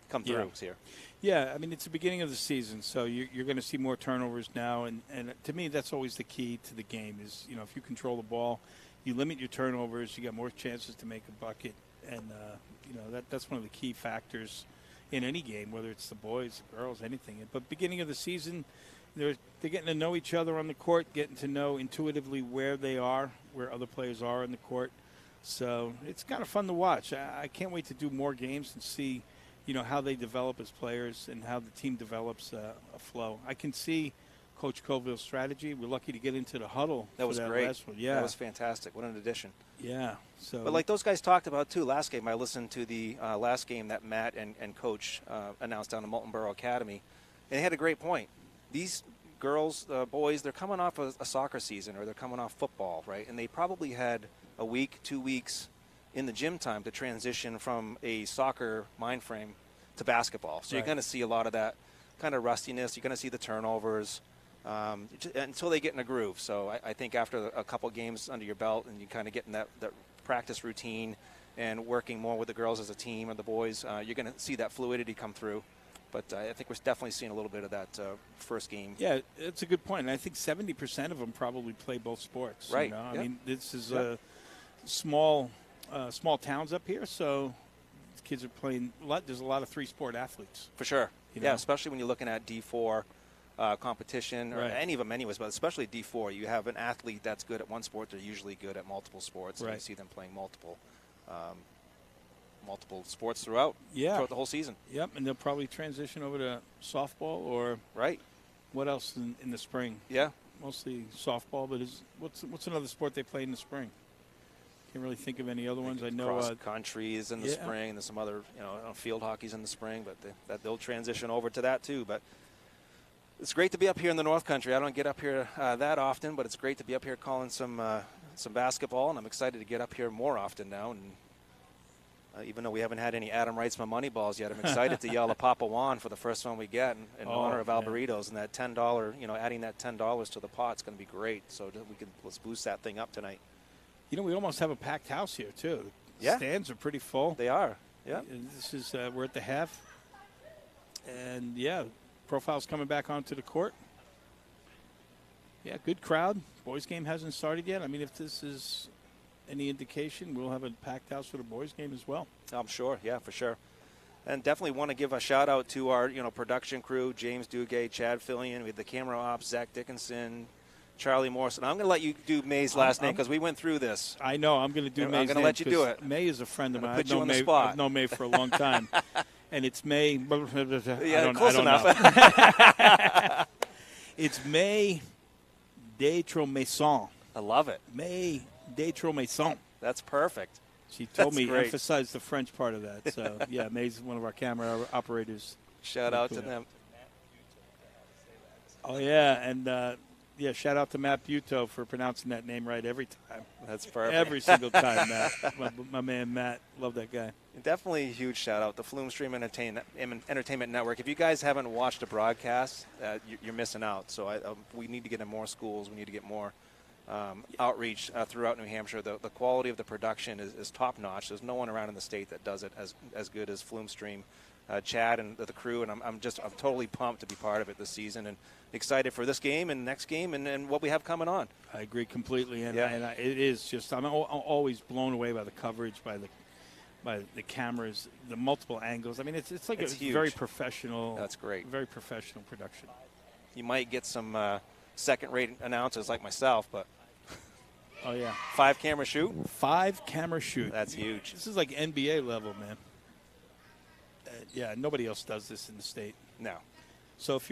come through here. Yeah, I mean, it's the beginning of the season, so you're going to see more turnovers now. And to me, that's always the key to the game is, if you control the ball, you limit your turnovers, you got more chances to make a bucket. And, that's one of the key factors in any game, whether it's the boys, the girls, anything. But beginning of the season, they're getting to know each other on the court, getting to know intuitively where they are, where other players are in the court. So it's kind of fun to watch. I can't wait to do more games and see, how they develop as players and how the team develops a flow. I can see Coach Colville's strategy. We're lucky to get into the huddle. That was great. Last one. Yeah, that was fantastic. What an addition. Yeah. So, but like those guys talked about too last game. I listened to the last game that Matt and Coach announced down at Molten Borough Academy, and they had a great point. These girls, boys, they're coming off a soccer season or they're coming off football, right? And they probably had a week, 2 weeks in the gym time to transition from a soccer mind frame to basketball. So You're going to see a lot of that kind of rustiness. You're going to see the turnovers until they get in a groove. So I think after a couple games under your belt and you kind of get in that practice routine and working more with the girls as a team and the boys, you're going to see that fluidity come through. But I think we're definitely seeing a little bit of that first game. Yeah, it's a good point. And I think 70% of them probably play both sports. Right. I mean, this is small towns up here, so kids are playing a lot. There's a lot of 3-sport athletes. For sure. Yeah, especially when you're looking at D4 competition or any of them anyways, but especially D4. You have an athlete that's good at one sport. They're usually good at multiple sports. And you see them playing multiple sports throughout the whole season. Yep, and they'll probably transition over to softball or what else in the spring? Yeah, mostly softball. But what's another sport they play in the spring? Can't really think of any other ones. I know cross countries in the yeah. spring, and there's some other, field hockey's in the spring, but they'll transition over to that too. But it's great to be up here in the North Country. I don't get up here that often, but it's great to be up here calling some basketball, and I'm excited to get up here more often now. And even though we haven't had any Adam Reitzman money balls yet, I'm excited to yell a Papa Juan for the first one we get in honor of Alberitos, and that $10, adding that $10 to the pot is going to be great. So let's boost that thing up tonight. We almost have a packed house here too. The Yeah. stands are pretty full. They are. Yeah. And this is we're at the half, and yeah, Profile's coming back onto the court. Yeah, good crowd. Boys game hasn't started yet. I mean, if this is any indication, we'll have a packed house for the boys game as well. I'm sure. Yeah, for sure. And definitely want to give a shout out to our production crew: James Dugay, Chad Fillion, we have the camera ops, Zach Dickinson, Charlie Morrison. I'm going to let you do May's last name because we went through this. I know. I'm going to do May's name. I'm going to let you do it. May is a friend of mine. Put you on the spot. I've known May for a long time. And it's May. Yeah, close enough. It's May Détromaison. I love it. May Détromaison. That's perfect. She told me great. Emphasize the French part of that. So, yeah, May's one of our camera operators. Shout out to them. Oh, yeah. And, shout out to Matt Buteau for pronouncing that name right every time. That's perfect. Every single time, Matt. My man, Matt. Love that guy. Definitely a huge shout out to Flume Stream Entertainment Network. If you guys haven't watched a broadcast, you're missing out. So we need to get in more schools. We need to get more outreach throughout New Hampshire. The quality of the production is top notch. There's no one around in the state that does it as good as Flume Stream. Chad and the crew, and I'm totally pumped to be part of it this season, and excited for this game and next game and what we have coming on. I agree completely, and it is just I'm always blown away by the coverage, by the cameras, the multiple angles. I mean, it's like it's a huge. Very professional. That's great. Very professional production. You might get some second-rate announcers like myself, but oh yeah, 5 camera shoot. 5 camera shoot. That's huge. This is like NBA level, man. Yeah, nobody else does this in the state. No. So if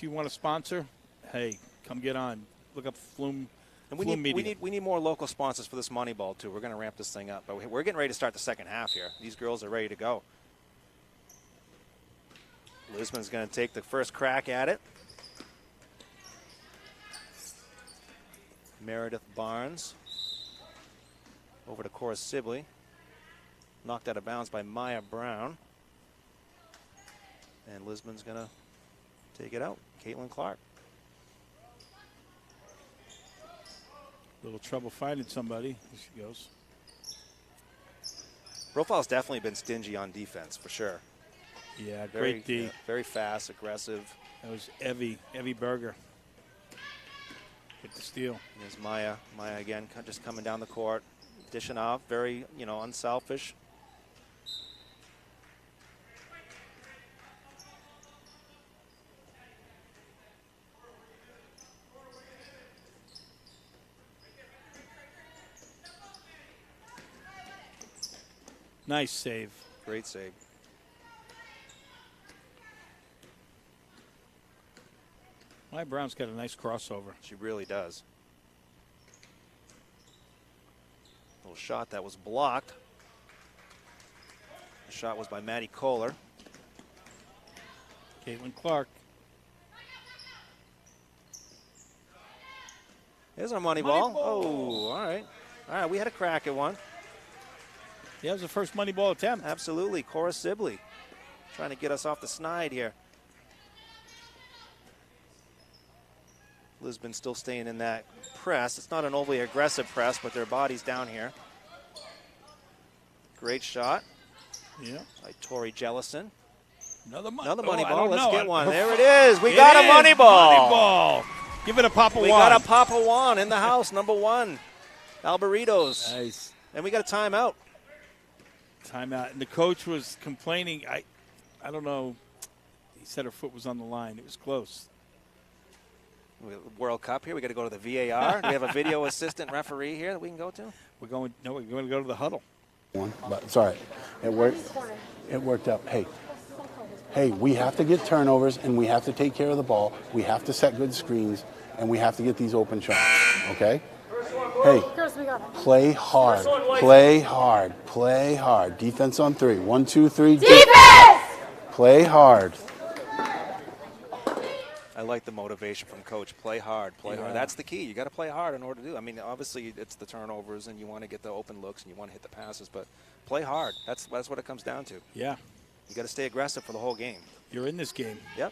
you want to sponsor, hey, come get on. Look up Flume. And Flume Media. we need more local sponsors for this money ball too. We're going to ramp this thing up, but we're getting ready to start the second half here. These girls are ready to go. Lisbon's going to take the first crack at it. Meredith Barnes over to Cora Sibley. Knocked out of bounds by Maya Brown. And Lisbon's going to take it out. Caitlin Clark. Little trouble finding somebody. Here she goes. Profile's definitely been stingy on defense, for sure. Yeah, great D. Yeah, very fast, aggressive. That was Evie Berger with the steal. There's Maya. Maya again, just coming down the court, dishing off, very, unselfish. Nice save. Great save. Maya Brown's got a nice crossover. She really does. Little shot that was blocked. The shot was by Maddie Kohler. Caitlin Clark. Here's our money ball. Oh, all right. All right, we had a crack at one. Yeah, it was the first money ball attempt. Absolutely. Cora Sibley trying to get us off the snide here. Lisbon still staying in that press. It's not an overly aggressive press, but their body's down here. Great shot. Yeah. By Tori Jellison. Another money ball. Let's get one. There it is. We got a money ball. Money ball. Give it a Papa Juan. We got a Papa Juan in the house, number 1. Alberitos. Nice. And we got a timeout. Timeout. And the coach was complaining. I don't know. He said her foot was on the line. It was close. World Cup here. We got to go to the VAR. Do we have a video assistant referee here that we can go to? We're going to go to the huddle. But it's all right. It worked. It worked out. Hey, we have to get turnovers, and we have to take care of the ball. We have to set good screens, and we have to get these open shots. Okay? Hey, play hard. Play hard. Play hard. Defense on 3. 1, 2, 3. Defense! Play hard. I like the motivation from Coach. Play hard, play hard. That's the key. You got to play hard in order to do. I mean, obviously it's the turnovers, and you want to get the open looks, and you want to hit the passes, but play hard. That's what it comes down to. Yeah. You got to stay aggressive for the whole game. You're in this game. Yep.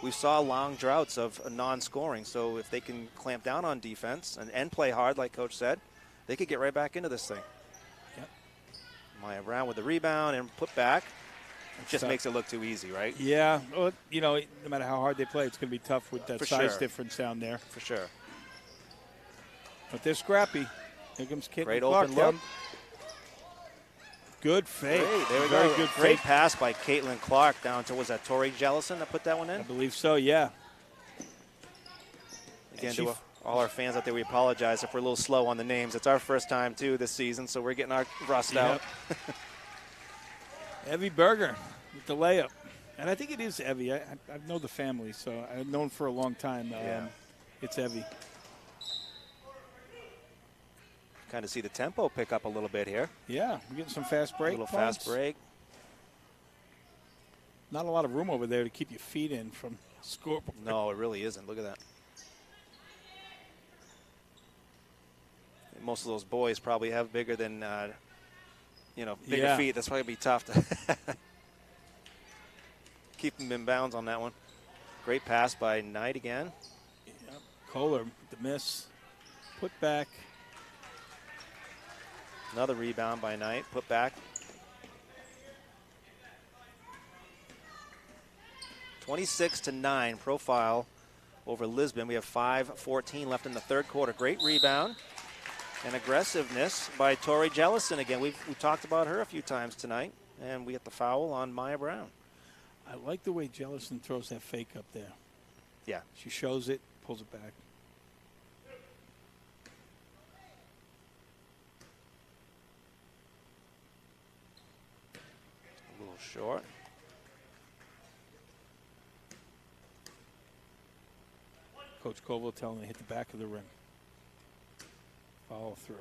We saw long droughts of non-scoring, so if they can clamp down on defense and play hard, like Coach said, they could get right back into this thing. Yep. Maya Brown with the rebound and put back. It just makes it look too easy, right? Yeah. Well, you know, no matter how hard they play, it's going to be tough with that size difference down there. For sure. But they're scrappy. Here comes Caitlin Great Clark open down. look. Good fake. Great. There we Very go. good Great fake. pass by Caitlin Clark down to, was that Tori Jellison that put that one in? I believe so, yeah. Again, to all our fans out there, we apologize if we're a little slow on the names. It's our first time, too, this season, so we're getting our rust out. Evie Berger with the layup. And I think it is Evie. I know the family, so I've known for a long time. It's Evie. Kind of see the tempo pick up a little bit here. Yeah, we're getting some fast break. A little fast break. Not a lot of room over there to keep your feet in from scoreboard. No, it really isn't. Look at that. Most of those boys probably have bigger than, bigger feet. That's probably be tough to keep them in bounds on that one. Great pass by Knight again. Yep. Kohler, the miss. Put back. Another rebound by Knight. Put back. 26-9 profile over Lisbon. We have 5:14 left in the third quarter. Great rebound and aggressiveness by Tori Jellison again. We talked about her a few times tonight, and we get the foul on Maya Brown. I like the way Jellison throws that fake up there. Yeah. She shows it, pulls it back. A little short. Coach Koval telling them to hit the back of the rim. Follow through.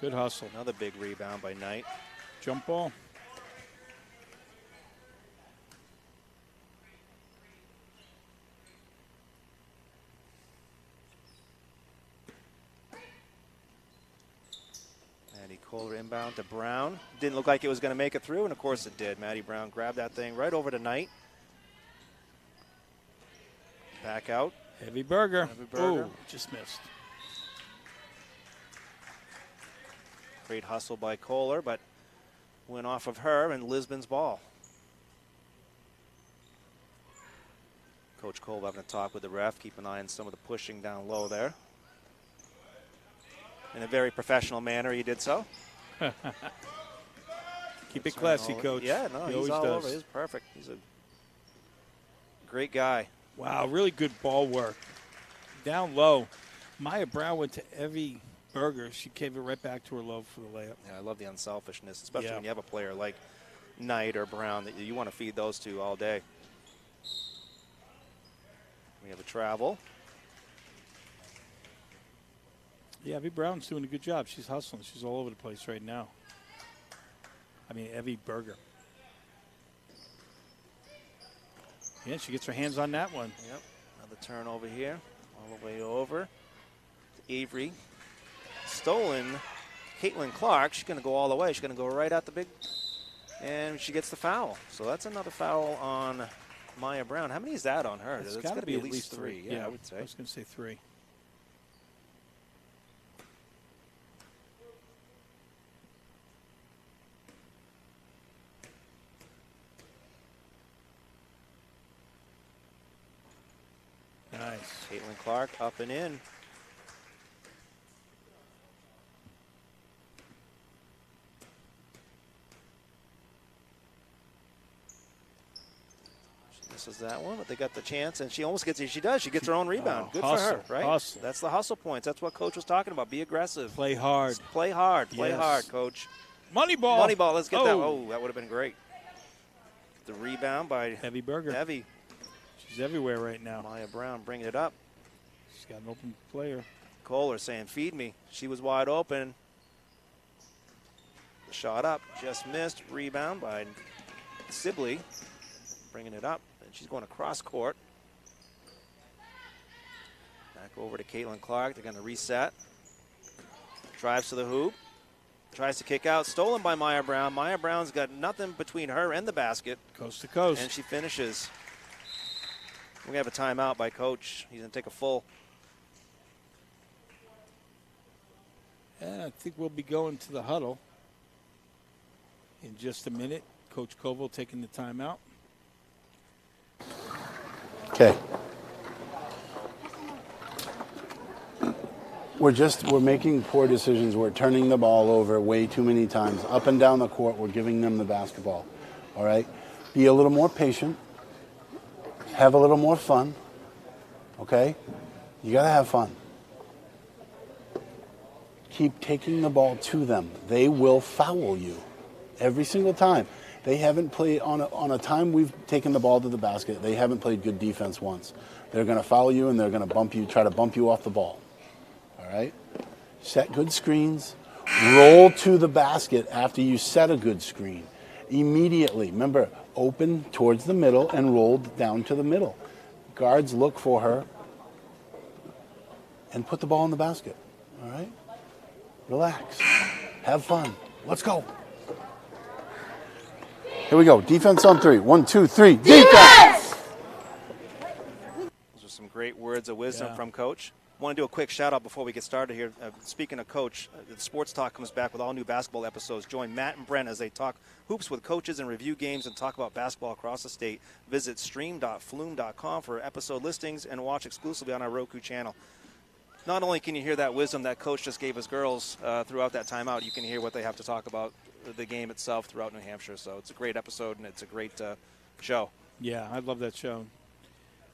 Good hustle. Another big rebound by Knight. Jump ball. Maddie Kohler inbound to Brown. Didn't look like it was going to make it through, and of course it did. Maddie Brown grabbed that thing right over to Knight. Back out. Heavy Burger. Heavy Burger. Ooh, just missed. Great hustle by Kohler, but went off of her and Lisbon's ball. Coach Cole having a talk with the ref. Keep an eye on some of the pushing down low there. In a very professional manner, he did so. Keep it classy, Coach. Yeah, no, he he's always all does. over. He's perfect. He's a great guy. Wow, really good ball work. Down low. Maya Brown went to Evie Berger. She gave it right back to her low for the layup. Yeah, I love the unselfishness, especially when you have a player like Knight or Brown that you want to feed those two all day. We have a travel. Yeah, Evie Brown's doing a good job. She's hustling. She's all over the place right now. I mean, Evie Berger. Yeah, she gets her hands on that one. Yep. Another turnover here. All the way over. Avery. Stolen. Caitlin Clark. She's going to go all the way. She's going to go right at the big. And she gets the foul. So that's another foul on Maya Brown. How many is that on her? It's It's got got to be at least three. Yeah, I would say. I was going to say 3. Nice. Caitlin Clark up and in. She misses that one, but they got the chance, and she almost gets it. She does. She gets her own rebound. Good hustle, for her, right? hustle. That's the hustle points. That's what Coach was talking about. Be aggressive. Play hard. Play hard. Play Yes. hard, Coach. Money ball. Money ball. Let's get that. Oh, that would have been great. The rebound by Evie Berger. Evie. She's everywhere right now. Maya Brown bringing it up. She's got an open player. Kohler saying, feed me. She was wide open. Shot up, just missed. Rebound by Sibley. Bringing it up. And she's going across court. Back over to Caitlin Clark. They're going to reset. Drives to the hoop. Tries to kick out. Stolen by Maya Brown. Maya Brown's got nothing between her and the basket. Coast to coast. And she finishes. We have a timeout by Coach. He's going to take a full. I think we'll be going to the huddle in just a minute. Coach Koval taking the timeout. Okay. We're making poor decisions. We're turning the ball over way too many times. Up and down the court, we're giving them the basketball. All right? Be a little more patient. Have a little more fun. Okay? You got to have fun. Keep taking the ball to them. They will foul you every single time. They haven't played on a time we've taken the ball to the basket. They haven't played good defense once. They're going to foul you and they're going to bump you, try to bump you off the ball. All right? Set good screens. Roll to the basket after you set a good screen. Immediately. Remember, open towards the middle and rolled down to the middle. Guards look for her and put the ball in the basket. All right? Relax. Have fun. Let's go. Here we go. Defense on 3. 1, 2, 3. Defense! Those are some great words of wisdom from Coach. I want to do a quick shout out before we get started here. Speaking of Coach, the Sports Talk comes back with all new basketball episodes. Join Matt and Brent as they talk hoops with coaches and review games and talk about basketball across the state. Visit stream.flume.com for episode listings and watch exclusively on our Roku channel. Not only can you hear that wisdom that Coach just gave his girls throughout that timeout, you can hear what they have to talk about the game itself throughout New Hampshire. So it's a great episode and it's a great show. Yeah, I love that show.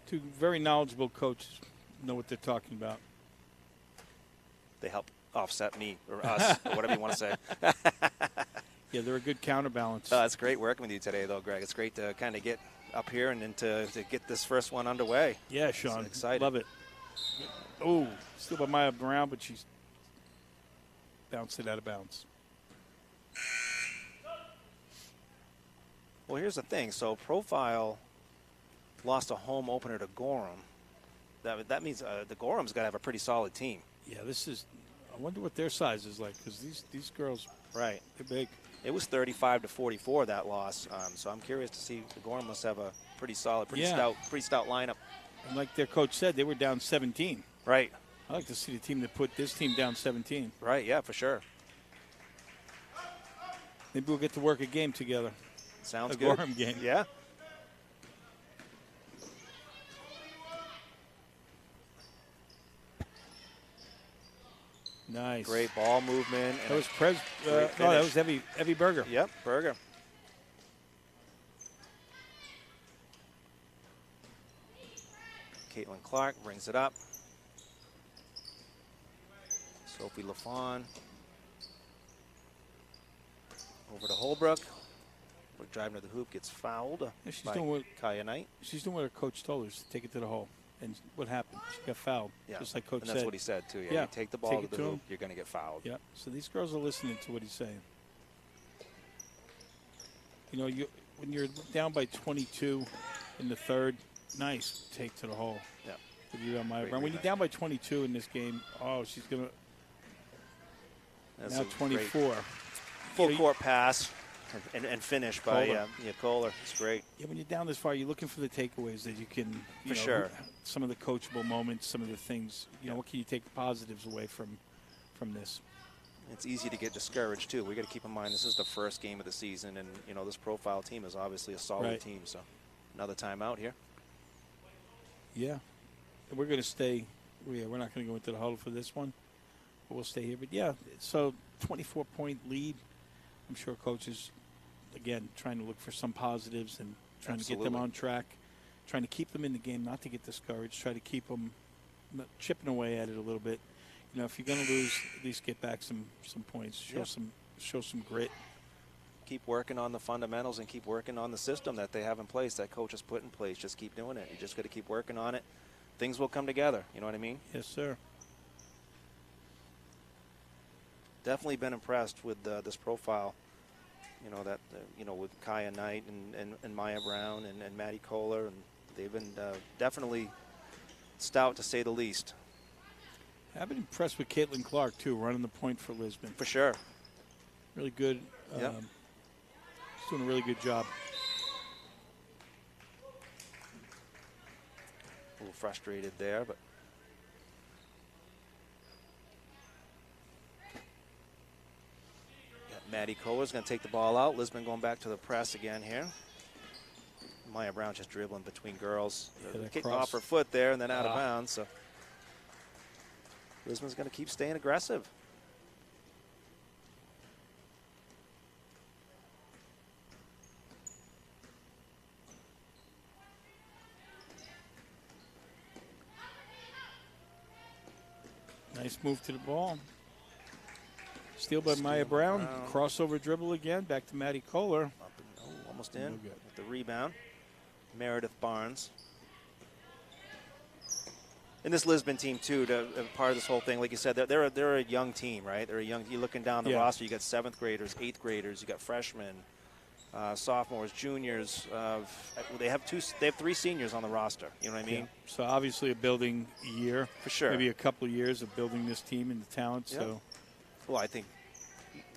Two very knowledgeable coaches know what they're talking about. They help offset me or us or whatever you want to say. Yeah, they're a good counterbalance. It's great working with you today, though, Greg. It's great to kind of get up here and to get this first one underway. Yeah, Sean. Excited. Love it. Oh, still by Maya Brown, but she's bounced it out of bounds. Well, here's the thing. So Profile lost a home opener to Gorham. That means the Gorham's got to have a pretty solid team. Yeah, this is. I wonder what their size is like because these girls, right? They're big. It was 35-44 that loss. So I'm curious to see the Gorham must have a pretty solid, pretty stout lineup. And like their coach said, they were down 17. Right. I like to see the team that put this team down 17. Right. Yeah, for sure. Maybe we'll get to work a game together. Sounds good. A Gorham game. Yeah. Nice. Great ball movement. That was that was Evie Berger. Yep, Berger. Caitlin Clark brings it up. Sophie LaFawn. Over to Holbrook. We're driving to the hoop, gets fouled by Kaya Knight. She's doing what her coach told her, to take it to the hole. And what happened? She got fouled, just like Coach said. And that's what he said, too. Yeah, you take the ball to the hoop, you're going to get fouled. Yeah, so these girls are listening to what he's saying. You know, when you're down by 22 in the third, nice take to the hole. Yeah. When you're down by 22 in this game, she's going to – now 24. Full court pass. And finish by Kohler. It's great. Yeah, when you're down this far, you're looking for the takeaways that you can, some of the coachable moments, some of the things, you know, what can you take the positives away from this? It's easy to get discouraged, too. We got to keep in mind this is the first game of the season, and, you know, this Profile team is obviously a solid team. So another timeout here. Yeah. And we're going to stay. We're not going to go into the huddle for this one, but we'll stay here. But, yeah, so 24-point lead. I'm sure coaches, again, trying to look for some positives and trying to get them on track, trying to keep them in the game, not to get discouraged, try to keep them chipping away at it a little bit. You know, if you're going to lose, at least get back some points, show some grit. keep working on the fundamentals and keep working on the system that they have in place, that coach has put in place. Just keep doing it. You just got to keep working on it. Things will come together. You know what I mean? Yes, sir. Definitely been impressed with this profile. You know, that, with Kaya Knight and Maya Brown and Maddie Kohler, and they've been definitely stout, to say the least. I've been impressed with Caitlin Clark, too, running the point for Lisbon. For sure. Really good. Yep. She's doing a really good job. A little frustrated there, but Maddie Kohler's going to take the ball out. Lisbon going back to the press again here. Maya Brown just dribbling between girls. Kicking off her foot there and then out of bounds. So Lisbon's going to keep staying aggressive. Nice move to the ball. Steal by Maya Brown. Crossover dribble again. Back to Maddie Kohler. Almost in with the rebound. Meredith Barnes. And this Lisbon team, too, part of this whole thing, like you said, they're a young team, right? They're a young. You're looking down the roster. You got 7th graders, 8th graders. You got freshmen, sophomores, juniors. They have 3 seniors on the roster. You know what I mean? Yeah. So obviously a building year for sure. Maybe a couple of years of building this team and the talent. Yeah. So, well, I think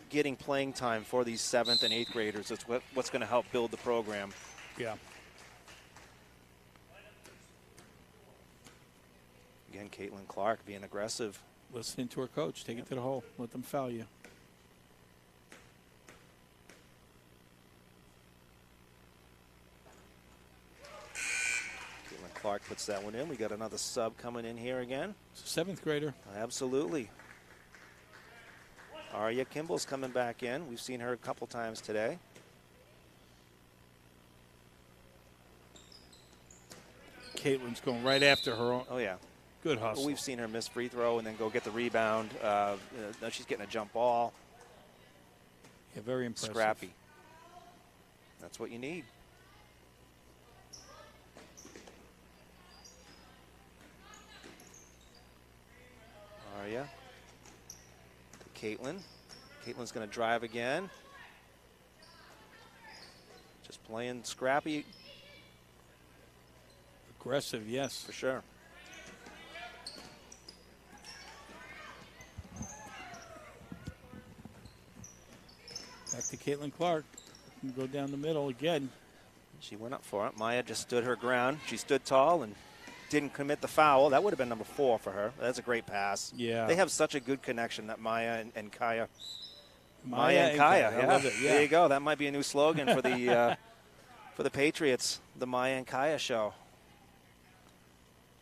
getting playing time for these 7th and 8th graders is what's going to help build the program. Yeah. Again, Caitlin Clark being aggressive. Listening to her coach. Take it to the hole. Let them foul you. Caitlin Clark puts that one in. We got another sub coming in here again. It's a 7th grader. Absolutely. Arya Kimball's coming back in. We've seen her a couple times today. Caitlin's going right after her own. Oh, yeah. Good hustle. Well, we've seen her miss free throw and then go get the rebound. Now she's getting a jump ball. Yeah, very impressive. Scrappy. That's what you need. Arya to Caitlin. Caitlin's going to drive again. Just playing scrappy. Aggressive, yes. For sure. Back to Caitlin Clark. Go down the middle again. She went up for it. Maya just stood her ground. She stood tall and didn't commit the foul. That would have been number 4 for her. That's a great pass. Yeah. They have such a good connection, that Maya and Kaya. Maya and Kaya. Yeah. I love it. Yeah. There you go. That might be a new slogan for the for the Patriots, the Maya and Kaya show.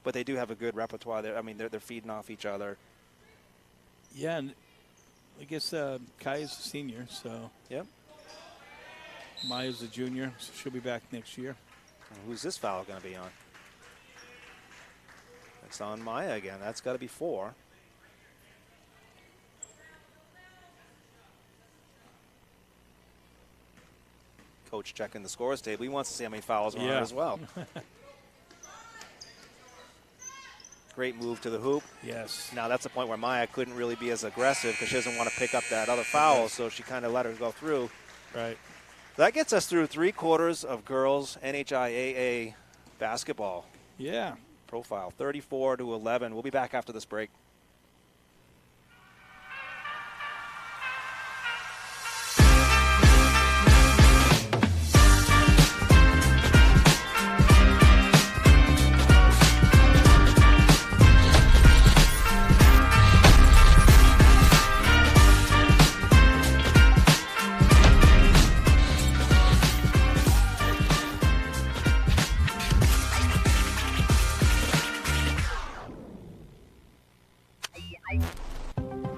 But they do have a good repertoire there. I mean, they're feeding off each other. Yeah, and I guess Kaya's a senior, so. Yep. Maya's a junior, so she'll be back next year. Who's this foul going to be on? It's on Maya again. That's got to be 4. Coach checking the scores table. He wants to see how many fouls are on it as well. Great move to the hoop. Yes. Now that's the point where Maya couldn't really be as aggressive because she doesn't want to pick up that other foul, so she kind of let her go through. Right. That gets us through 3/4 of girls NHIAA basketball. Yeah. Profile 34-11. We'll be back after this break.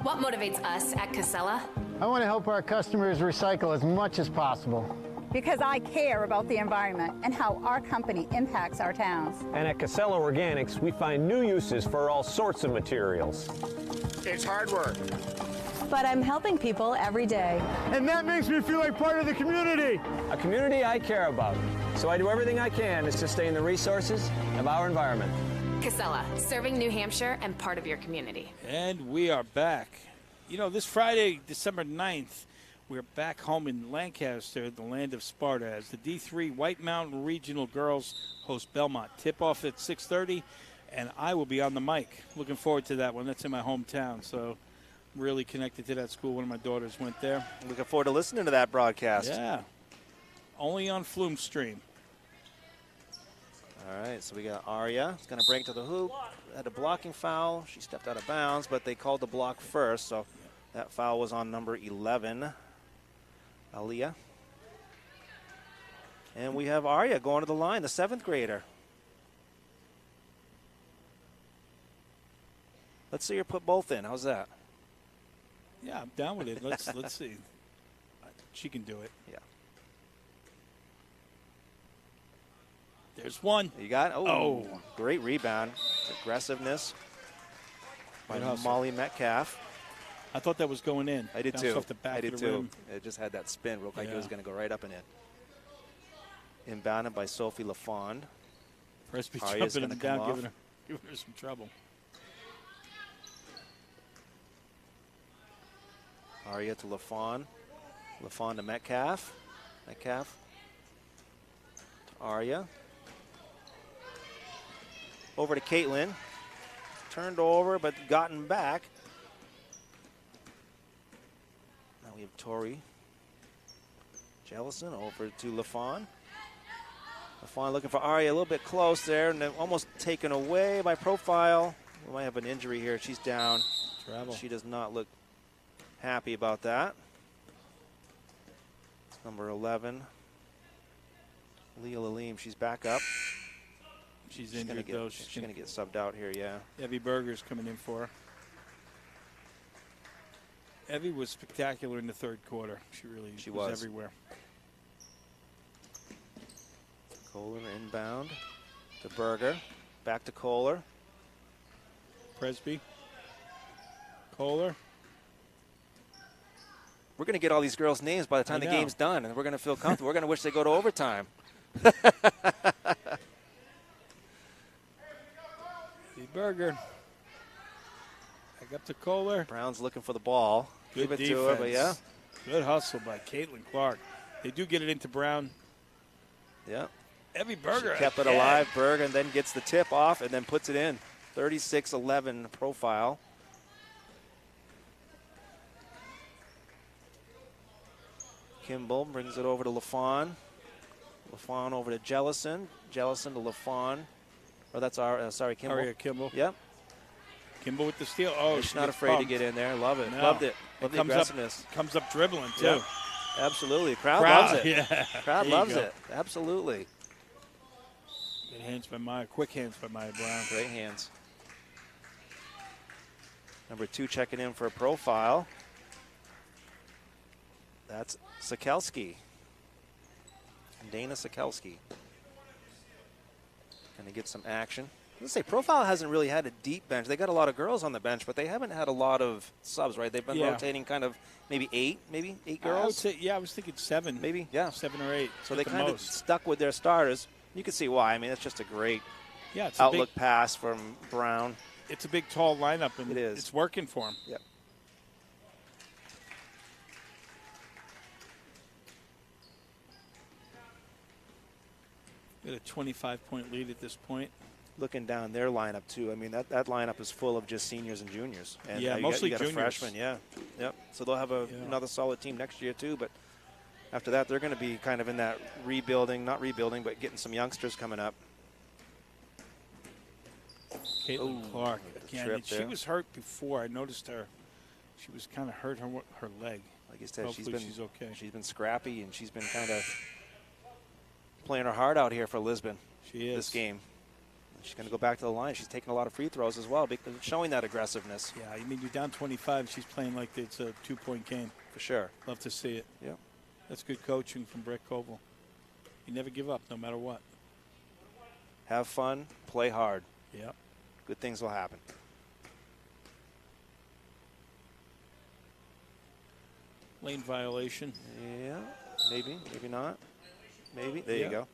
What motivates us at Casella? I want to help our customers recycle as much as possible. because I care about the environment and how our company impacts our towns. And at Casella Organics, we find new uses for all sorts of materials. It's hard work. But I'm helping people every day. And that makes me feel like part of the community. A community I care about. So I do everything I can to sustain the resources of our environment. Casella, serving New Hampshire and part of your community. And we are back. You know, this Friday, December 9th, we're back home in Lancaster, the land of Sparta, as the D3 White Mountain Regional Girls host Belmont. Tip-off at 6:30, and I will be on the mic. Looking forward to that one. That's in my hometown, so really connected to that school. One of my daughters went there. Looking forward to listening to that broadcast. Yeah. Only on Flume Stream. All right, so we got Arya. It's going to break to the hoop. Had a blocking foul. She stepped out of bounds, but they called the block first, so that foul was on number 11, Aliyah. And we have Arya going to the line, the 7th grader. Let's see her put both in. How's that? Yeah, I'm down with it. Let's see. She can do it. Yeah. There's one. You got it? Oh, great rebound. Aggressiveness by Molly Metcalf. I thought that was going in. I did Bounced too. off the back I did of the too. rim. It just had that spin. Looked like it was going to go right up and in. Inbounded by Sophie LaFond. Presby Arya's jumping gonna him down, come giving off. her some trouble. Arya to LaFond. LaFond to Metcalf. Metcalf to Arya. Over to Caitlin. Turned over, but gotten back. Now we have Tori Jellison over to LaFond. LaFond looking for Arya a little bit close there, and then almost taken away by Profile. We might have an injury here. She's down. Travel. She does not look happy about that. Number 11, Leah Lalim. She's back up. She's injured, though. She's going to get subbed out here, yeah. Evie Berger's coming in for her. Evie was spectacular in the third quarter. She was everywhere. Kohler inbound to Berger. Back to Kohler. Presby. Kohler. We're going to get all these girls' names by the time the game's done, and we're going to feel comfortable. We're going to wish they go to overtime. Berger. Back up to Kohler. Brown's looking for the ball. Good Give it defense. to her, but yeah. Good hustle by Caitlin Clark. They do get it into Brown. Yeah. Evie Berger. She kept it alive. Berger and then gets the tip off and then puts it in. 36-11 Profile. Kimball brings it over to LaFond. LaFond over to Jellison. Jellison to LaFond. Oh, that's Kimball. Aria Kimball. Yep. Kimball with the steal. Oh, she's not afraid to get in there. Love it. No. Loved it. Love the aggressiveness. Comes up dribbling, too. Yep. Absolutely. Crowd loves it. Yeah. Crowd loves it. Absolutely. Good hands by Maya. Quick hands by Maya Brown. Great hands. Number 2 checking in for a Profile. That's Sikelski. Dana Sikelski. Going to get some action. Let's say Profile hasn't really had a deep bench. They got a lot of girls on the bench, but they haven't had a lot of subs, right? They've been rotating kind of maybe eight girls. I would say, I was thinking 7. Maybe, yeah. 7 or 8. So they kind of stuck with their starters. You can see why. I mean, it's just a great it's outlook pass from Brown. It's a big, tall lineup, and it is. It's working for him. Yep. Got a 25-point lead at this point. Looking down their lineup, too. I mean, that lineup is full of just seniors and juniors. And mostly you got juniors. A freshman, yeah. Yep. So they'll have another solid team next year, too. But after that, they're going to be kind of in that not rebuilding, but getting some youngsters coming up. Caitlin Clark, again. She was hurt before. I noticed her. She was kind of hurt her leg. Like I said, Hopefully she's okay. She's been scrappy, and she's been kind of playing her heart out here for Lisbon. She is. This game. She's going to go back to the line. She's taking a lot of free throws as well, because showing that aggressiveness. Yeah, I mean, you're down 25. She's playing like it's a 2-point game. For sure. Love to see it. Yeah. That's good coaching from Brett Koval. You never give up, no matter what. Have fun, play hard. Yep. Good things will happen. Lane violation. Yeah, maybe, maybe not. Maybe. There you go.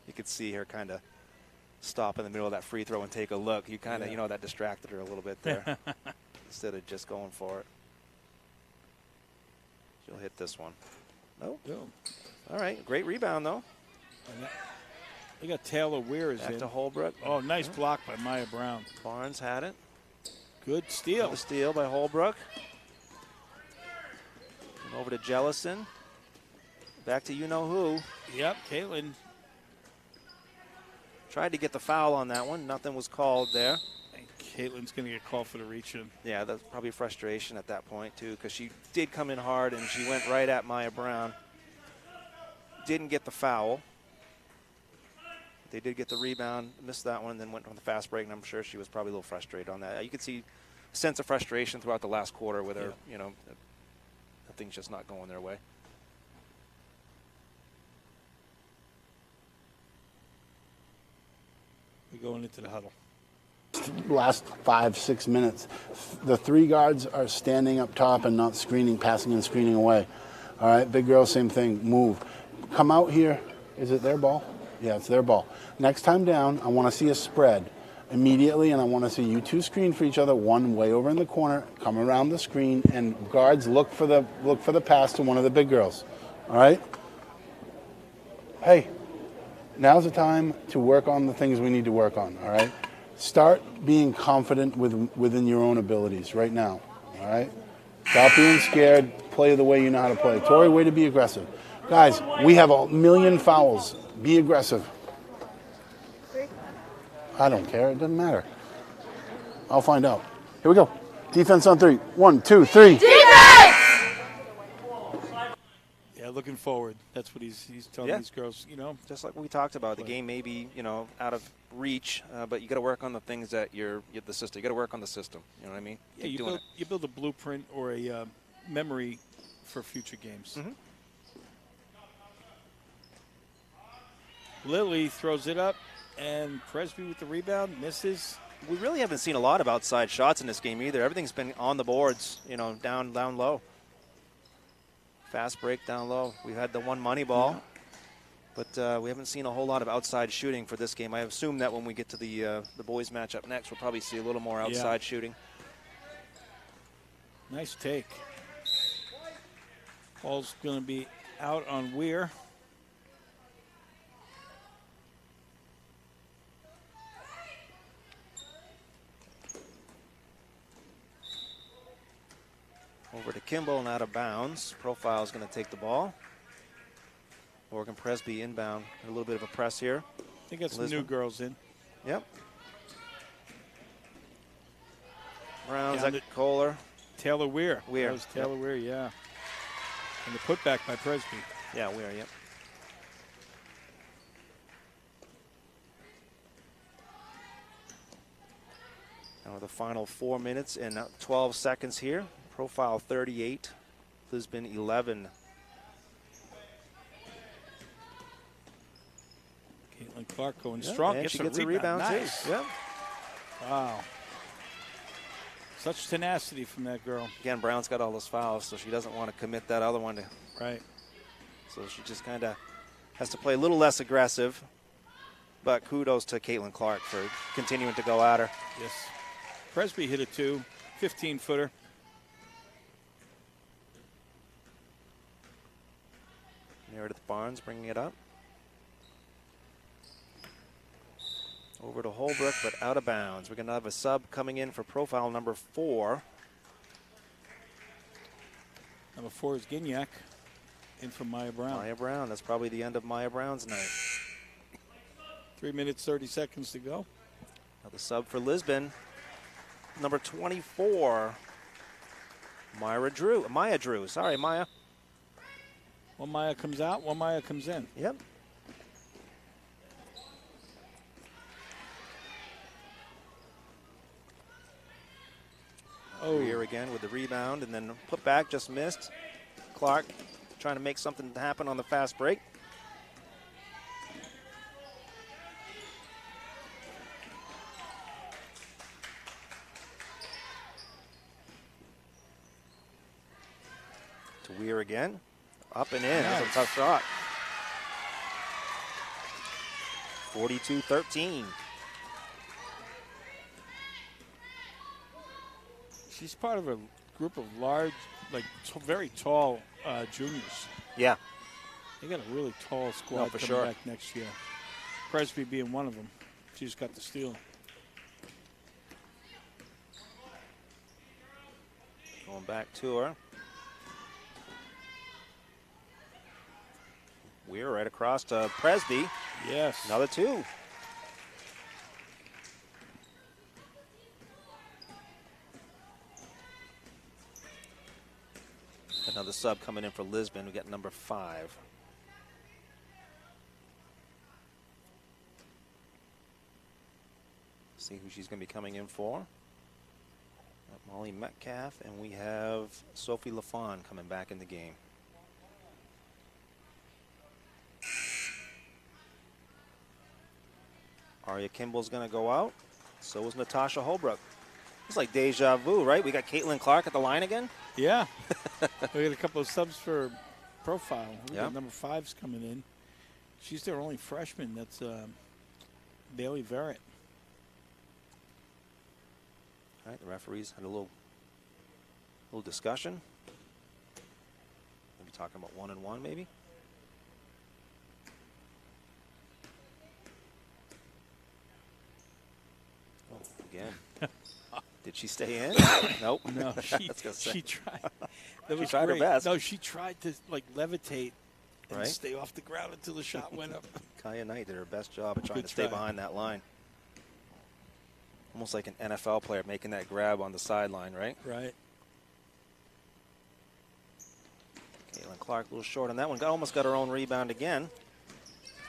You could see her kind of stop in the middle of that free throw and take a look. You kind of, you know, that distracted her a little bit there instead of just going for it. She'll hit this one. Nope. All right. Great rebound, though. We got Taylor Weir is Back in. to Holbrook. Oh, nice block by Maya Brown. Barnes had it. Good steal. The steal by Holbrook. And over to Jellison. Back to you-know-who. Yep, Caitlin. Tried to get the foul on that one. Nothing was called there. Caitlin's going to get called for the reach-in. Yeah, that's probably frustration at that point, too, because she did come in hard, and she went right at Maya Brown. Didn't get the foul. They did get the rebound, missed that one, and then went on the fast break, and I'm sure she was probably a little frustrated on that. You could see a sense of frustration throughout the last quarter with her, you know, things just not going their way. We're going into the huddle. Last 5-6 minutes, the 3 guards are standing up top and not screening, passing and screening away. All right, big girl, same thing, move. Come out here. Is it their ball? Yeah, it's their ball. Next time down, I want to see a spread immediately, and I want to see you 2 screen for each other, one way over in the corner, come around the screen, and guards look for the pass to one of the big girls. All right? Hey, now's the time to work on the things we need to work on, all right? Start being confident within your own abilities right now, all right? Stop being scared. Play the way you know how to play. Tori, way to be aggressive. Guys, we have a million fouls. Be aggressive. I don't care. It doesn't matter. I'll find out. Here we go. Defense on 3. 1, 2, 3. Defense! Yeah, looking forward. That's what he's telling these girls, you know. Just like we talked about, the game may be, you know, out of reach, but you got to work on the things that the system. You got to work on the system. You know what I mean? Yeah, you build a blueprint or a memory for future games. Mm-hmm. Lily throws it up, and Presby with the rebound misses. We really haven't seen a lot of outside shots in this game either. Everything's been on the boards, you know, down low. Fast break down low. We had the one money ball, but we haven't seen a whole lot of outside shooting for this game. I assume that when we get to the boys matchup next, we'll probably see a little more outside shooting. Nice take. Ball's going to be out on Weir. Over to Kimball and out of bounds. Profile is going to take the ball. Morgan Presby inbound. A little bit of a press here. They got some new girls in. Yep. Brown, Zach Kohler. Taylor Weir. Weir. That was Taylor Weir, yeah. And the putback by Presby. Yeah, Weir, yep. Now the final 4 minutes and 12 seconds here. Profile 38, Lisbon 11. Caitlin Clark going strong. And she gets a rebound nice. too. Yep. Wow. Such tenacity from that girl. Again, Brown's got all those fouls, so she doesn't want to commit that other one. Right. So she just kind of has to play a little less aggressive. But kudos to Caitlin Clark for continuing to go at her. Yes. Presby hit a 15-footer. Meredith Barnes bringing it up. Over to Holbrook, but out of bounds. We're going to have a sub coming in for profile number 4. Number 4 is Gignac, in from Maya Brown. Maya Brown. That's probably the end of Maya Brown's night. 3 minutes, 30 seconds to go. Now the sub for Lisbon, number 24, Maya Drew. Sorry, Maya. One Maya comes out, one Maya comes in. Yep. Oh. Here again with the rebound, and then put back, just missed. Clark trying to make something happen on the fast break. To Weir again. Up and in. That's a tough shot. 42-13. She's part of a group of large, like very tall juniors. Yeah. They got a really tall squad coming back next year. Presby being one of them. She just got the steal. Going back to her. We're right across to Presby. Yes. Another 2. Another sub coming in for Lisbon. We got number 5. See who she's going to be coming in for. Molly Metcalf, and we have Sophie LaFawn coming back in the game. Aria Kimball's going to go out. So is Natasha Holbrook. It's like deja vu, right? We got Caitlin Clark at the line again. Yeah. We got a couple of subs for profile. We got number 5's coming in. She's their only freshman. That's Bailey Verrett. All right, the referees had a little discussion. Maybe talking about 1-1, maybe. Oh, again. Did she stay in? Nope. No, she tried. That was she tried great. her best. No, she tried to like levitate and Right. stay off the ground until the shot went up. Kaya Knight did her best job of trying Good to stay try. behind that line. Almost like an NFL player making that grab on the sideline, right? Right. Caitlin Clark a little short on that one. Almost got her own rebound again.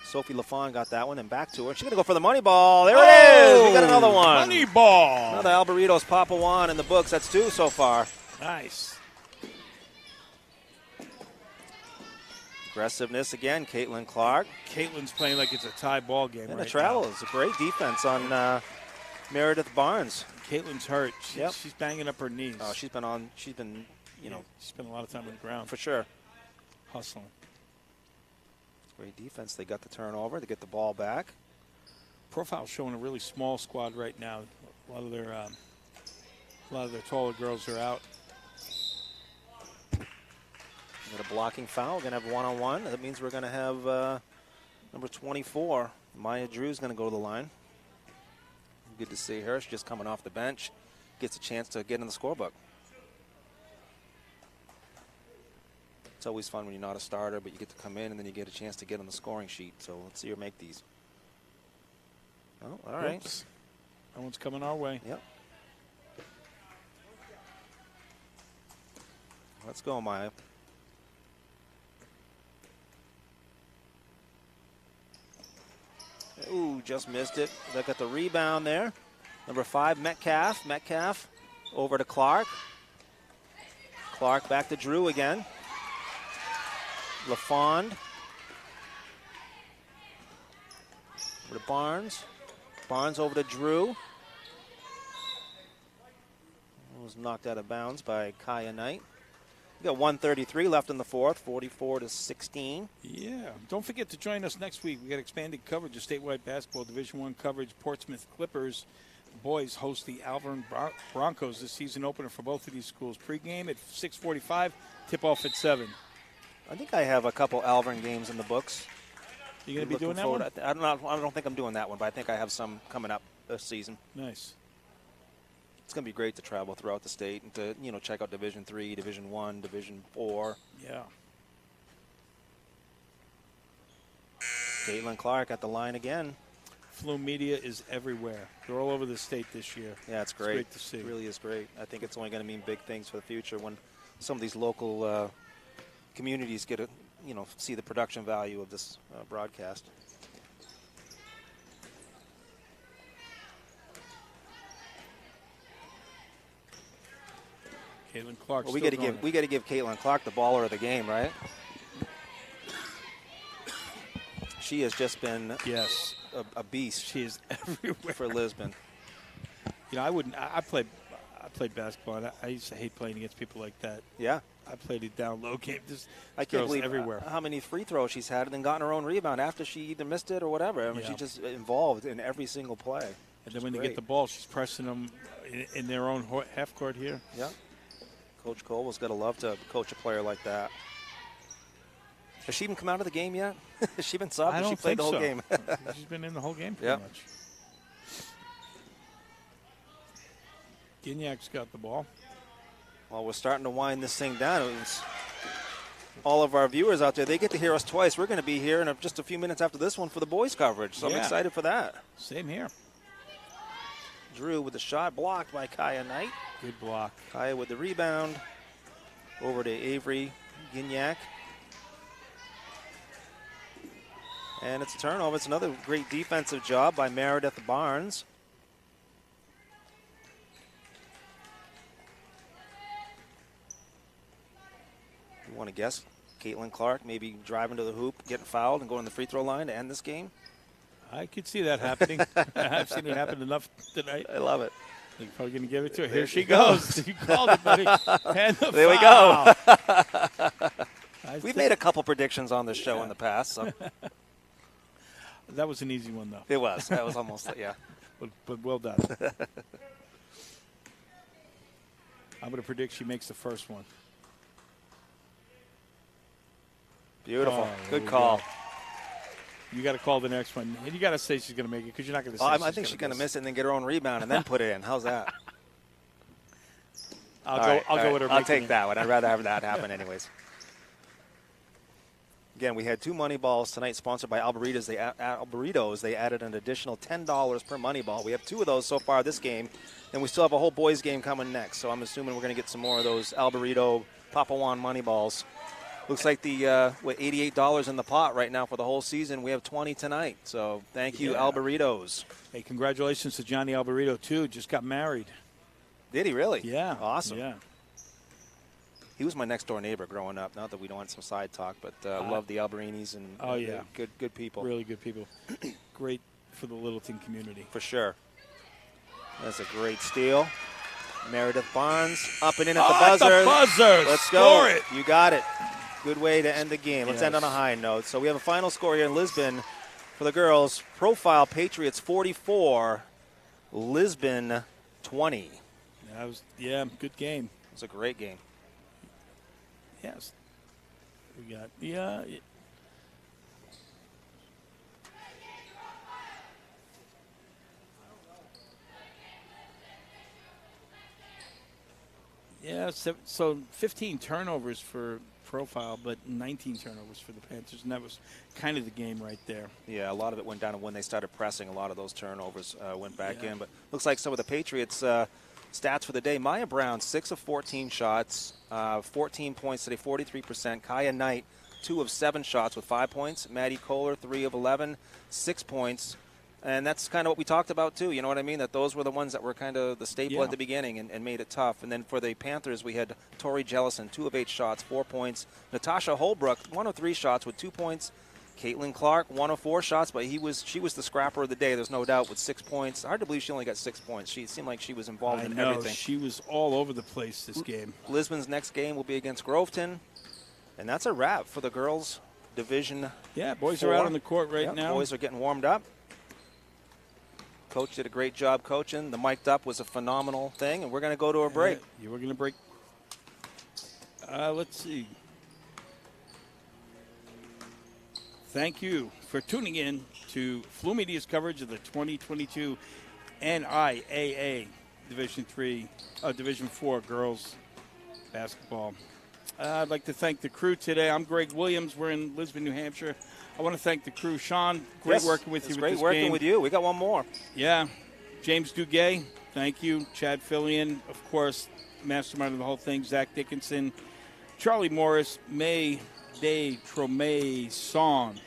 Sophie LaFawn got that one and back to her. She's going to go for the money ball. There it is. We got another one. Money ball. Another Alberitos Papawan in the books. That's 2 so far. Nice. Aggressiveness again, Caitlin Clark. Caitlin's playing like it's a tie ball game. And right the travel now. is a great defense on Meredith Barnes. Caitlin's hurt. She's banging up her knees. Oh, she's been, you know. She spent a lot of time on the ground. For sure. Hustling. Great defense. They got the turnover. They get the ball back. Profile's showing a really small squad right now. A lot of their taller girls are out. We got a blocking foul. We're going to have one-on-one. That means we're going to have number 24, Maya Drew's going to go to the line. Good to see her. She's just coming off the bench. Gets a chance to get in the scorebook. It's always fun when you're not a starter, but you get to come in and then you get a chance to get on the scoring sheet. So let's see her make these. Oh, all right. Oops. That one's coming our way. Yep. Let's go, Maya. Ooh, just missed it. They got the rebound there. Number 5, Metcalf. Metcalf over to Clark. Clark back to Drew again. LaFond. Over to Barnes. Barnes over to Drew. Was knocked out of bounds by Kaya Knight. We got 1:33 left in the fourth, 44-16. Yeah. Don't forget to join us next week. We got expanded coverage of statewide basketball, Division I coverage. Portsmouth Clippers boys host the Alvern Broncos, the season opener for both of these schools. Pre-game at 6:45, tip-off at 7. I think I have a couple Alvern games in the books. You going to be doing that one? I don't think I'm doing that one, but I think I have some coming up this season. Nice. It's going to be great to travel throughout the state and to, check out Division III, Division I, Division IV. Yeah. Caitlin Clark at the line again. Flume Media is everywhere. They're all over the state this year. Yeah, it's great. It's great to see. It really is great. I think it's only going to mean big things for the future when some of these local communities get to, see the production value of this broadcast. Caitlin Clark. Well, we got to give Caitlin Clark the baller of the game, right? she has just been a beast. She is everywhere for Lisbon. I played basketball, and I used to hate playing against people like that. Yeah. I played a down low game. I can't believe everywhere. How many free throws she's had and then gotten her own rebound after she either missed it or whatever. I mean, she's just involved in every single play. And then when they get the ball, she's pressing them in their own half court here. Yeah. Coach Colwell's got to love to coach a player like that. Has she even come out of the game yet? Has she been subbed? I don't She played think the whole so. game. She's been in the whole game pretty much. Gignac's got the ball. Well, we're starting to wind this thing down. All of our viewers out there, they get to hear us twice. We're going to be here in just a few minutes after this one for the boys coverage, so I'm excited for that. Same here. Drew with the shot, blocked by Kaya Knight. Good block. Kaya with the rebound. Over to Avery Gignac. And it's a turnover. It's another great defensive job by Meredith Barnes. You want to guess? Caitlin Clark maybe driving to the hoop, getting fouled, and going to the free throw line to end this game? I could see that happening. I've seen it happen enough tonight. I love it. You're probably going to give it to her. Here she goes. You called it, buddy. And there we go. We've made a couple predictions on this show in the past. So. That was an easy one, though. It was. That was almost, yeah. But well done. I'm going to predict she makes the first one. Beautiful. Oh, good call. You got to call the next one. And you got to say she's going to make it because you're not going to say I think she's going to miss it and then get her own rebound and then put it in. How's that? I'll go with her. I'll take that one. I'd rather have that happen anyways. Again, we had 2 money balls tonight sponsored by Alberitos. They added an additional $10 per money ball. We have 2 of those so far this game, and we still have a whole boys game coming next. So I'm assuming we're going to get some more of those Alberito Papawan money balls. Looks like the $88 in the pot right now for the whole season. We have 20 tonight. So thank you, Alberitos. Hey, congratulations to Johnny Alberito, too. Just got married. Did he really? Yeah. Awesome. Yeah. He was my next-door neighbor growing up. Not that we don't want some side talk, but love the Alberinis and good people. Really good people. Great for the Littleton community. For sure. That's a great steal. Meredith Barnes up and in at the buzzer. At the buzzer. Let's Score go. it. You got it. Good way to end the game. Let's end on a high note. So we have a final score here in Lisbon for the girls. Profile Patriots 44, Lisbon 20. That was good game. It was a great game. Yes. We got Yeah, so 15 turnovers for Profile, but 19 turnovers for the Panthers, and that was kind of the game right there. Yeah, a lot of it went down, and when they started pressing, a lot of those turnovers went back in. But looks like some of the Patriots' stats for the day. Maya Brown, 6 of 14 shots, 14 points today, 43%. Kaya Knight, 2 of 7 shots with 5 points. Maddie Kohler, 3 of 11, 6 points. And that's kind of what we talked about, too. You know what I mean? That those were the ones that were kind of the staple at the beginning and made it tough. And then for the Panthers, we had Tori Jellison, 2 of 8 shots, 4 points. Natasha Holbrook, 1 of 3 shots with 2 points. Caitlin Clark, 1 of 4 shots, but she was the scrapper of the day, there's no doubt, with 6 points. Hard to believe she only got 6 points. She seemed like she was involved in everything. She was all over the place this game. Lisbon's next game will be against Groveton. And that's a wrap for the girls' Division boys 4. are out on the court right now. Boys are getting warmed up. Coach did a great job coaching. The mic'd up was a phenomenal thing, and we're going to go to a break. We're going to break. Let's see. Thank you for tuning in to Flu Media's coverage of the 2022 NIAA Division 4 girls basketball. I'd like to thank the crew today. I'm Greg Williams. We're in Lisbon, New Hampshire. I want to thank the crew. Sean, great working with you with this game. Great working with you. We got one more. Yeah. James Duguay, thank you. Chad Fillion, of course, mastermind of the whole thing. Zach Dickinson, Charlie Morris, May Day Trome Song.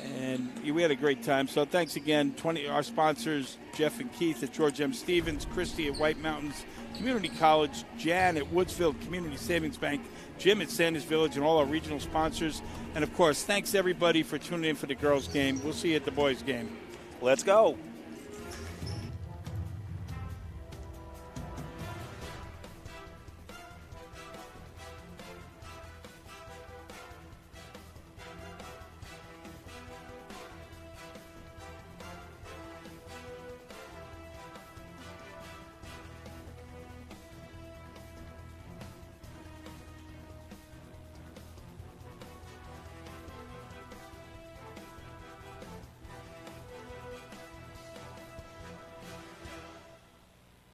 And we had a great time. So thanks again. Our sponsors, Jeff and Keith at George M. Stevens, Christy at White Mountains Community College, Jan at Woodsville Community Savings Bank, Jim at Sanders Village, and all our regional sponsors. And, of course, thanks, everybody, for tuning in for the girls' game. We'll see you at the boys' game. Let's go.